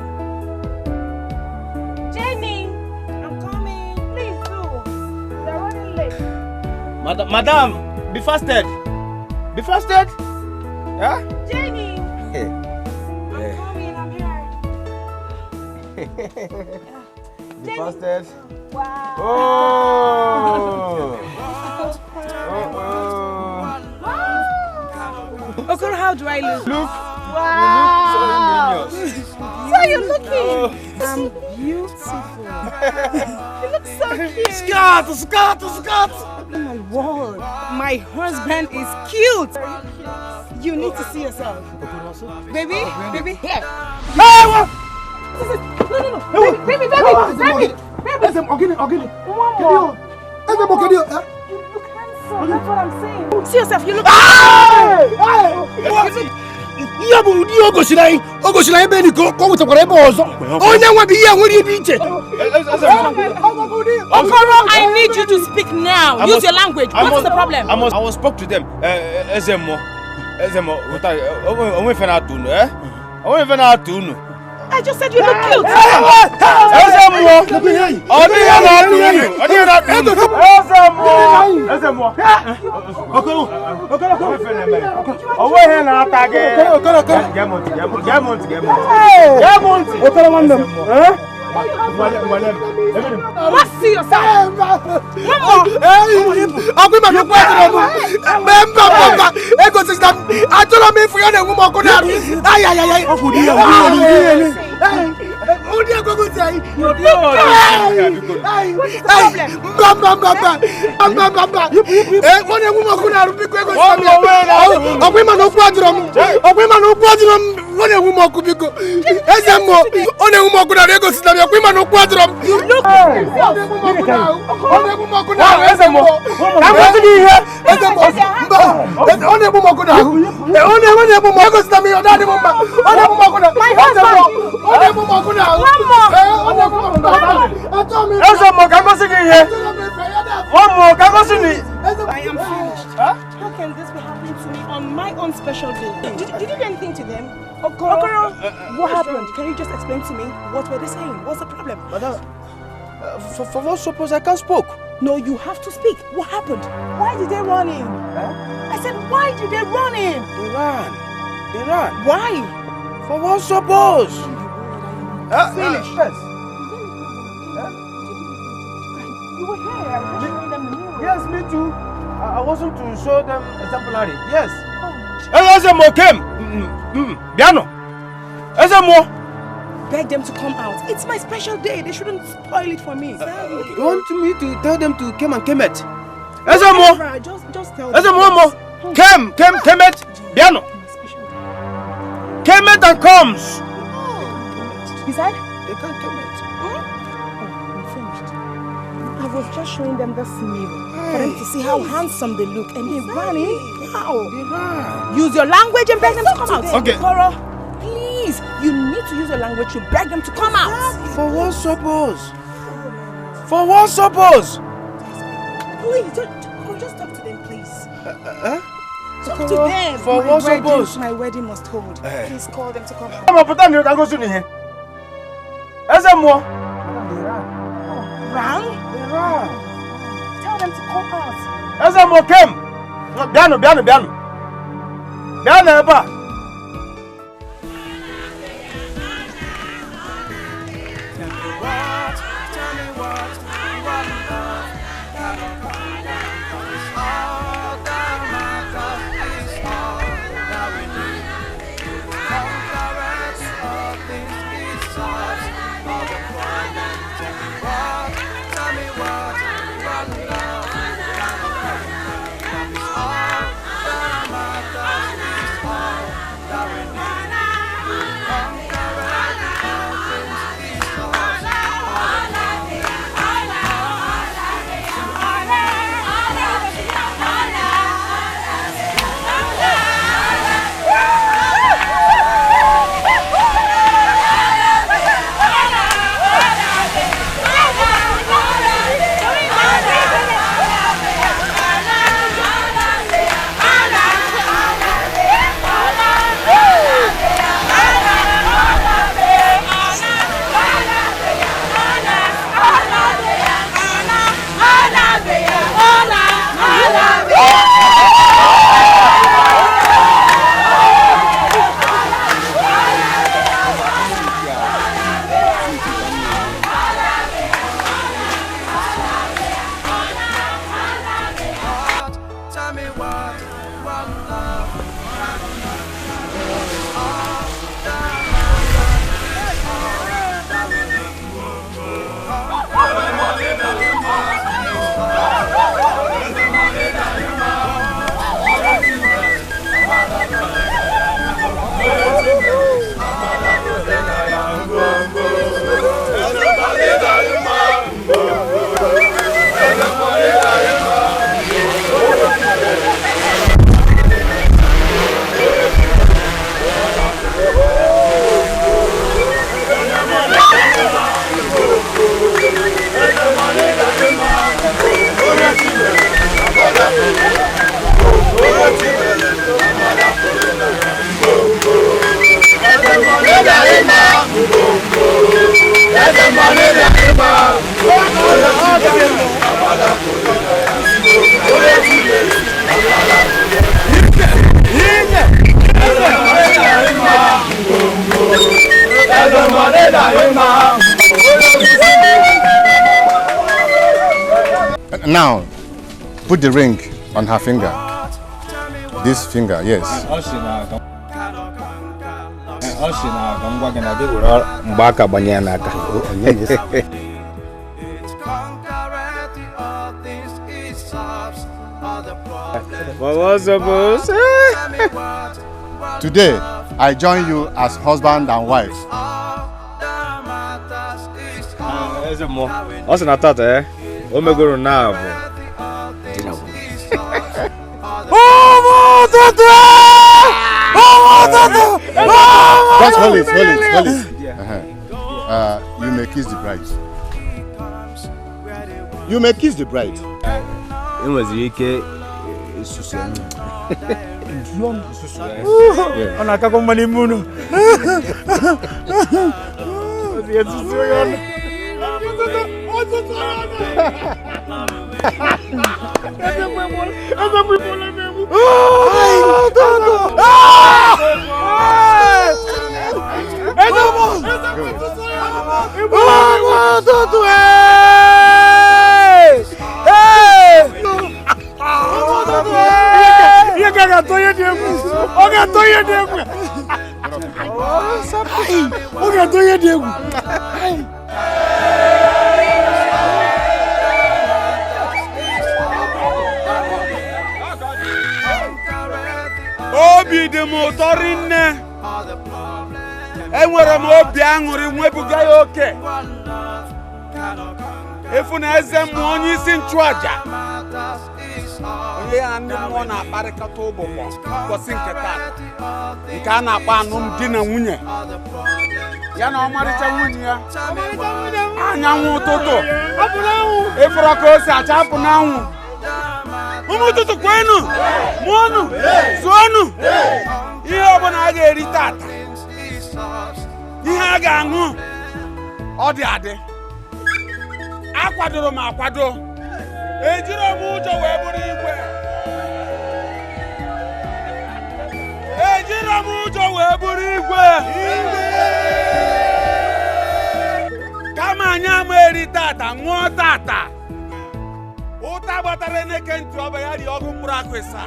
S7: Jenny, I'm coming. Please do. They're running late.
S12: Madam, be fasted. Be fasted. Yeah?
S7: Jenny.
S12: I'm
S7: coming. I'm here.
S12: Be fasted.
S7: Wow.
S11: Okoro, how do I look?
S7: Wow.
S12: You look so ingenious.
S7: So you're looking.
S11: I'm beautiful.
S7: You look so cute.
S11: Scat. Oh my word. My husband is cute. You need to see yourself. Baby. Here.
S6: Hey, what?
S11: No. Baby.
S6: Ogini.
S11: One more.
S6: Ogini.
S11: You look handsome. That's what I'm saying. See yourself. You look.
S6: Iya bu di ogoshirai be ni ko wutakwara ebe ozo. Onye nwa bi iya nwere ibi iche.
S7: Okoro, I need you to speak now. Use your language. What is the problem?
S12: I was spoke to them. Ezemo. Onwe fe na tunu, Onwe fe na tunu.
S7: I just said you look cute.
S11: What see yourself?
S1: Aku ma no kwatro mo. Bemba. Ego system. Atolo me fu yana nwu mo ko na. Ay. Okudi ya. Odi agogo ti ayi. Odi o. Bamba. Mo ne nwu mo ko na ru bi ko ego system. Okwi ma no kwatro mo. Mo ne nwu mo ko bi ko. Ezemo. O ne nwu mo ko na ego system. Okwi ma no kwatro mo. You look.
S11: I am finished. How can this be happening to me on my own special day? Did you do anything to them? Okoro, what happened? Can you just explain to me what were they saying? What's the problem?
S12: Madam, for what suppose I can't speak?
S11: No, you have to speak. What happened? Why did they run in? I said, why did they run in?
S12: They ran.
S11: Why?
S12: For what suppose?
S11: Finish.
S12: Yes.
S11: You were here. I was just showing them the mirror.
S12: Yes, me too. I wasn't to show them exemplary. Yes. Ezemo came. Biano. Ezemo.
S11: Beg them to come out. It's my special day. They shouldn't spoil it for me.
S12: You want me to tell them to come and kemet? Ezemo.
S11: Just tell them.
S12: Ezemo. Come it. Biano. Kemet and comes.
S11: He said?
S12: They can't kemet.
S11: I'm finished. I was just showing them this mirror for them to see how handsome they look, and they ran in. How?
S12: They ran.
S11: Use your language and beg them to come out.
S12: Okay.
S11: Koro, please, you need to use your language to beg them to come out.
S12: For what suppose? For what suppose?
S11: Please, just talk to them, please. Talk to them.
S12: For what suppose?
S11: My wedding must hold. Please call them to come out.
S12: I'm put on you. I go soon here. Ezemo.
S11: Ran?
S12: They ran.
S11: Tell them to come out.
S12: Ezemo came. Biano. Biano eba.
S9: Money,
S15: Put the ring on her finger. This finger, yes. Today, I join you as husband and wife. Just hold it. You may kiss the bride. You may kiss the bride.
S13: Obi de motorinne. Enwere m obi aṅụrị nwebuga ya oke. Efu na eze mmụọ onye isi nchụaja. Onye ya ndị mmụọ na-akparịkọta ụbụbọ ụbọchị nke taa. Nke a na-akpọ alụmdi na nwunye. Ya na ọmarịcha nwunye ya. Anyanwụ ụtụtụ. Ịfụrụ ka o si acha apụ n'anwụ. Ụmụ ụtụtụ kwenu, mụọnụ, zụọnụ. Ihe ọbụla a ga-eri tata. Ihe a ga-aṅụ ọ dị adị. Akwadoro m akwado. Ejiro m ụjọ wee bụrụ igwe. Ejiro m ụjọ wee bụrụ igwe. Kama anyị ama eri tata, ṅụọ tata. Ụta gbatara n'eke ntị ọba ya dị ọgụ mkpụrụ akụ ịsa.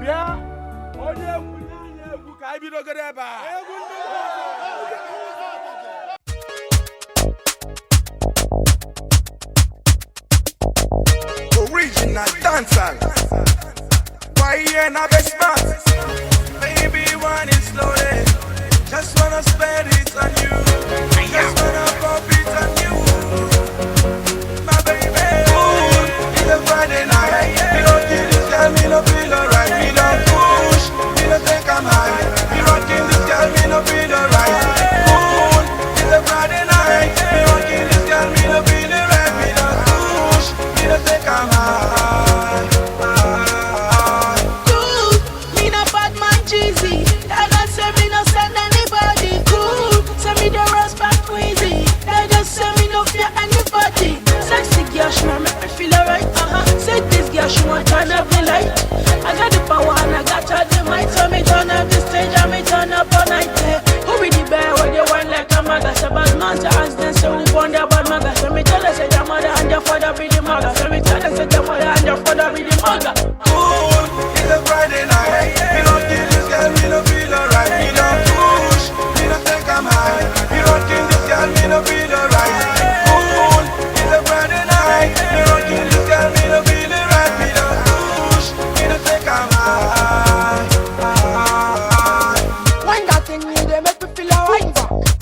S13: Bịa, onye egwu nye anyị egwu ka anyị bidogoro ebe a.
S9: Original dancer. Why you not be smart? Baby, one is loaded. Just wanna spend it on you. Just wanna pop it on you. My baby, ooh, it's a Friday night. We don't get this girl, me no feel alright. We don't push, we don't take a mind. We rockin' this girl, me no feel alright. Ooh, it's a Friday night. We rockin' this girl, me no feel alright. We don't push, we don't take a mind.
S16: Cool, me no bad man cheesy. I got say me no send anybody. Cool, say me the rust back crazy. They just say me no fear anybody. Sexy girl, she want make me feel alright. Say this girl, she want turn up the light. I got the power and I got all the might. So me turn up the stage and me turn up all night. Who be the bear when they want like a maga? Say bad man to ask them, so we born their bad maga. So me tell her say their mother and their father be the maga. So me tell her say their mother and their father be the maga.
S9: Cool, it's a Friday night. We don't kill this girl, we don't feel alright. We don't push, we don't take a mind. We don't kill this girl, we don't feel alright. Cool, it's a Friday night. We don't kill this girl, we don't feel alright. We don't push, we don't take a mind.
S16: When that thing me, they make me feel alright.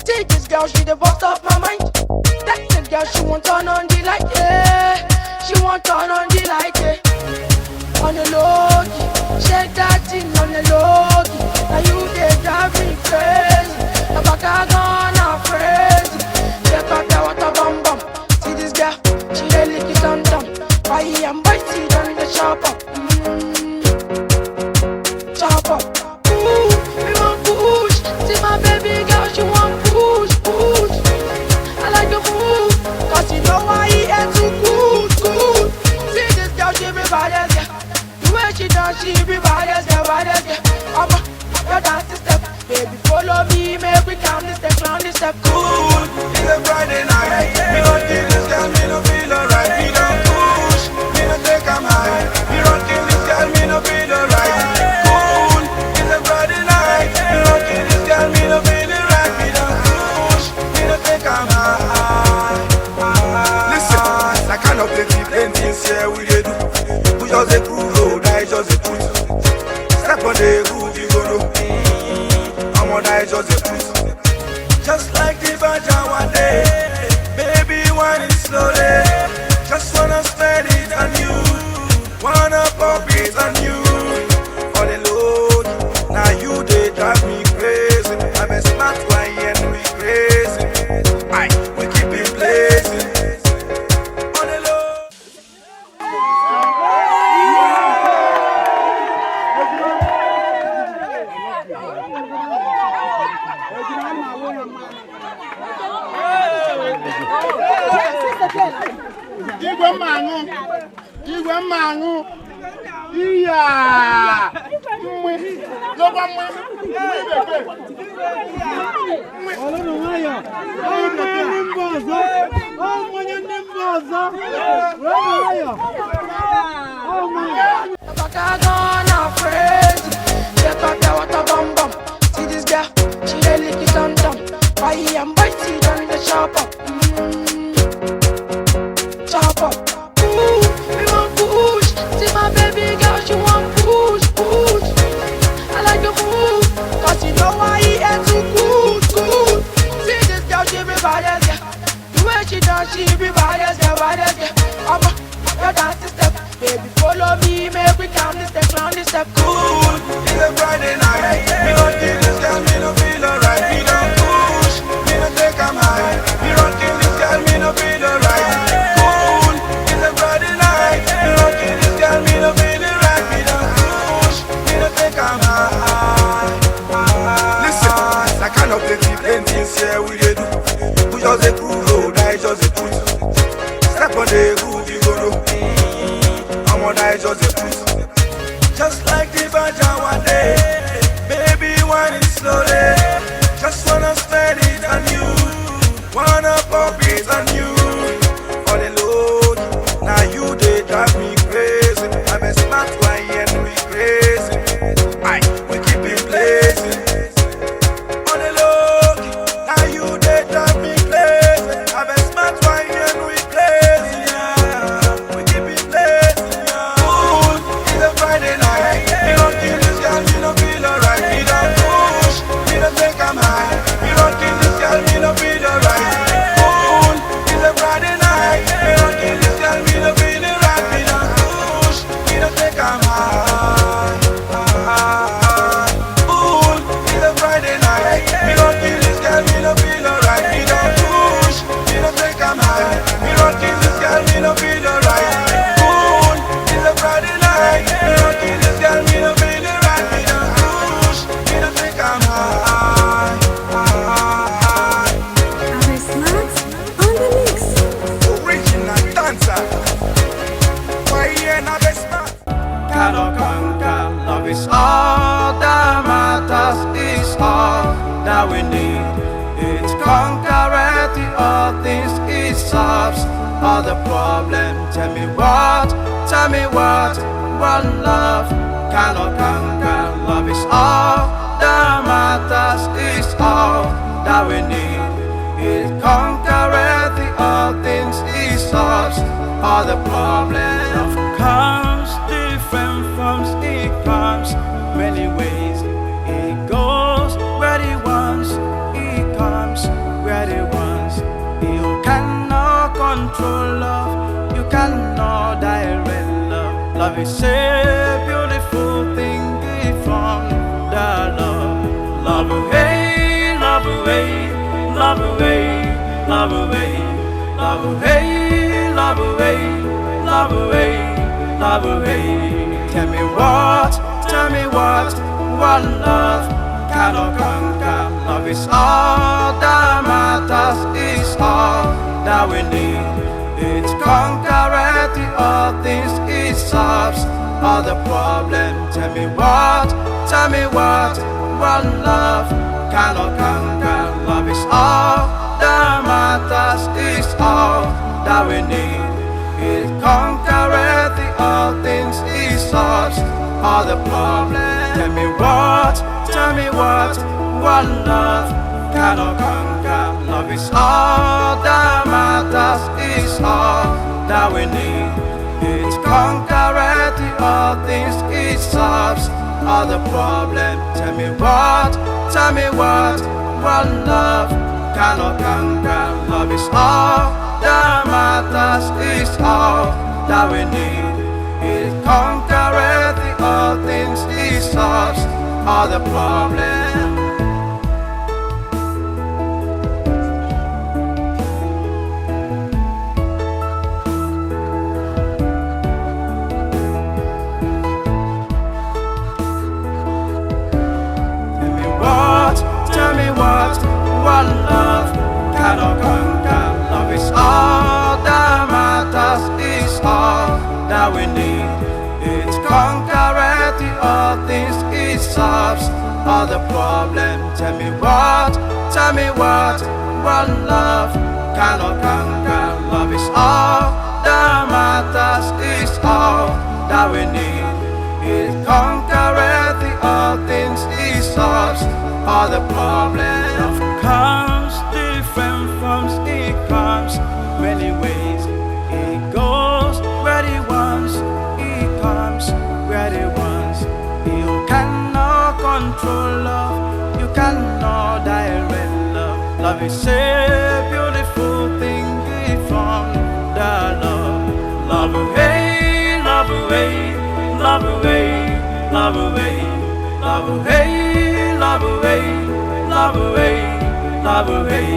S16: Take this girl, she the boss of my mind. That the girl, she won't turn on the light, yeah. She won't turn on the light, yeah. On the low key, shake that thing on the low key. Now you they drive me crazy. The back I gone crazy. Check out that water bum bum. See this girl, she a lick it on down. Why I'm biting on the chop up, chop up. Ooh, we want push. See my baby girl, she want push, push. I like the move, cause you know why he ain't too good, good. See this girl, she be bad, yeah. The way she does, she be bad, yeah. Your dance step, baby, follow me, make we count the step, round the step.
S9: Cool, cannot take the things here we dey do. We just a cool road, I just a truth. Step on the groove, you go know. I'm on I just a truth. Just like the Baja one day, baby, wine it slowly. Just wanna spend it on you, wanna pop it on you. For the load, now you they drive me crazy. I'm a smart one and we crazy. Aye, we keep it blazing. On the load.
S1: Igwe mmanụ iya mwe lọ́gbà mwe bèbè ọlọ́run wáyọ̀ ọmọ ní mbọ̀ ọ̀zọ́ ọmọ ní mbọ̀ ọ̀zọ́ ọlọ́run wáyọ̀ ọmọ see this girl, she dey lick it on top. Why I'm biting on the chop up, chop up. We want push. See my baby girl, she want push, push. I like the move, cause you know why he ain't too good, good. See this girl, she be badass, yeah. The way she dance, she be badass, yeah, badass, yeah. Your dance step, baby, follow me, make we count this step, cool.
S9: It's a Friday night, we don't give this girl, me no feel alright. We don't push, me no take 'em high. We don't kill this girl, me no feel alright. Cool, it's a Friday night, we don't kill this girl, me no feel alright. We don't push, me no take 'em high. Listen, I cannot take the things here we dey do. We just a cool road, I just a truth. Step on the groove, you go know. I'm on I just a truth. Just like the Baja one day, baby, wine it slowly. Just wanna spend it on you, wanna pop it on you. On the load, now you they drive me crazy. I'm a smart one and we crazy. Aye, we keep it blazing. On the load, now you they drive me crazy. I'm a smart one and we crazy. We keep it blazing. Cool, it's a Friday night. We don't kill this girl, we don't feel alright. We don't push, we don't take 'em high. We don't kill this girl, we don't feel alright. Cool, it's a Friday night. We don't kill this girl, we don't feel alright. We don't push, we don't take 'em high. Cool, it's a Friday night. We don't kill this girl, we don't feel alright. We don't push, we don't take 'em high. We don't kill this girl, we don't feel alright. Cool, it's a Friday night. We don't kill this girl, we don't feel alright. We don't push, we don't take 'em high. Original dancer. Why you not be smart? Cannot conquer, love is all that matters, is all that we need. It's conquerity, all things it solves all the problem. Tell me what, one love cannot conquer. Love is all that matters, is all that we need. It's conquerity, all things it solves all the problems. Love comes different forms, it comes many ways. It goes where it wants, it comes where it wants. You cannot control love, you cannot direct love. Love is a beautiful thing from the love. Love away, love away, love away, love away, love away, love away, love away, love away. Tell me what, one love cannot conquer. Love is all that matters, is all that we need. It's conquerity, all things it solves all the problems. Tell me what, one love cannot conquer. Love is all that matters, is all that we need. It's conquerity, all things it solves all the problems. Tell me what, one love cannot conquer. Love is all that matters, is all that we need. It conquereth all things, it solves all the problem. Tell me what love cannot conquer. Love is all that matters, is all that we need. It conquereth all things, it solves all the problems. Tell me what love cannot conquer. Love is all that matters, is all that we need. It conquereth all things, it solves all the problems. Tell me what love cannot conquer. Love is all that matters, is all that we need. It conquereth all things, it solves all the problems. Love comes different forms, it comes many ways. It goes where it wants, it comes where it wants. You cannot control love, you cannot direct love. Love is a beautiful thing from the love. Love away, love away, love away, love away, love away. Love away, love away, love away.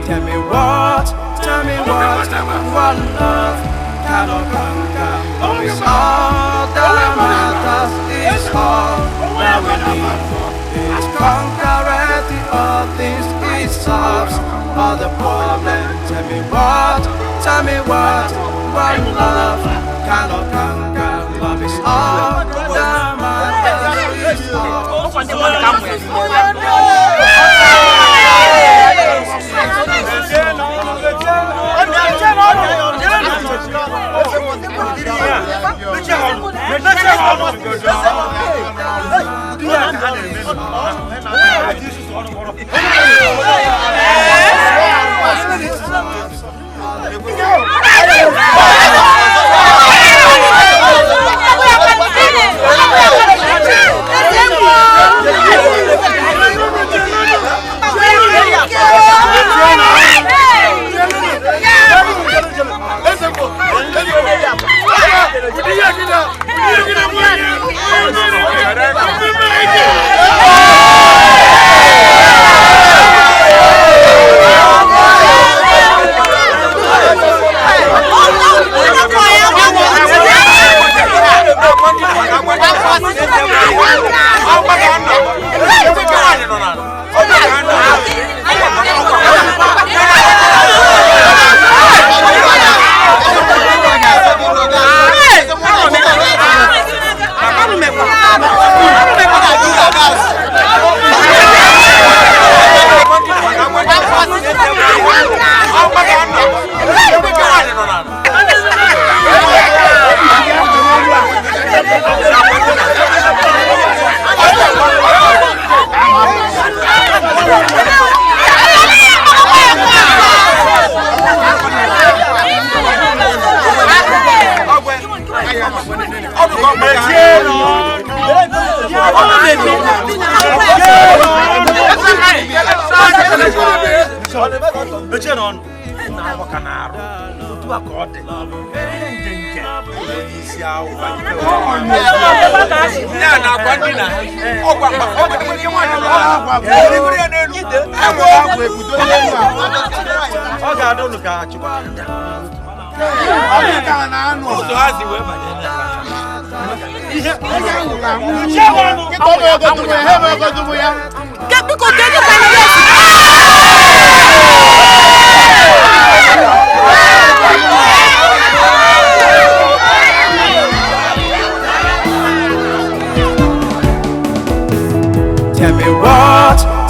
S9: Tell me what love cannot conquer. Love is all that matters, is all that we need. It conquereth all things, it solves all the problems. Tell me what love cannot conquer. Love is all that matters, is all.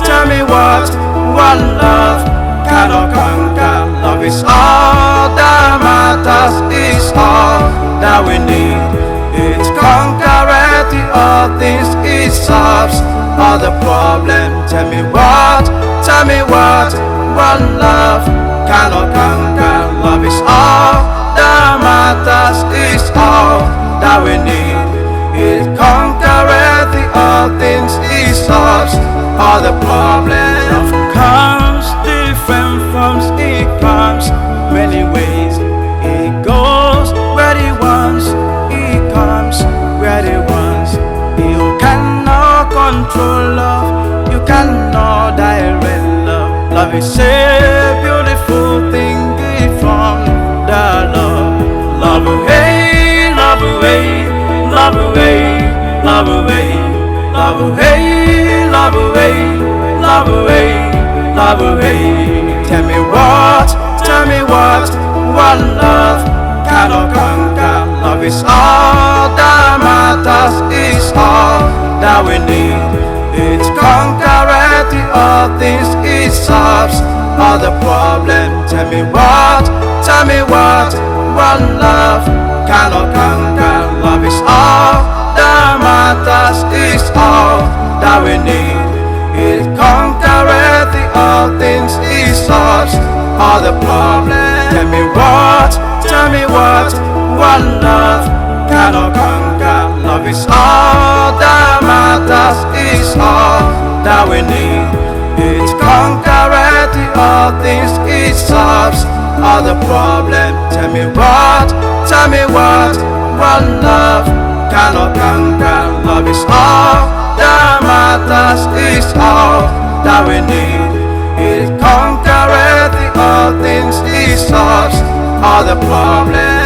S9: Tell me what love cannot conquer. Love is all that matters, is all that we need. It conquereth all things, it solves all the problems. Tell me what love cannot conquer. Love is all that solves all the problems. Love comes different forms, it comes many ways. It goes where it wants, it comes where it wants. You cannot control love, you cannot direct love. Love is a beautiful thing, gift from the Lord. Love away, love away, love away, love away, love away, love away, love away, love away. Tell me what love cannot conquer. Love is all that matters, is all that we need. It conquers all things, it solves all the problems. Tell me what love cannot conquer. Love is all that matters, is all that we need. It conquers all things, it solves all the problems. Tell me what love cannot conquer. Love is all that matters, is all that we need. It conquers all things, it solves all the problems. Tell me what love cannot conquer. Love is all that matters, is all that we need. It conquers all things, it solves all the problems.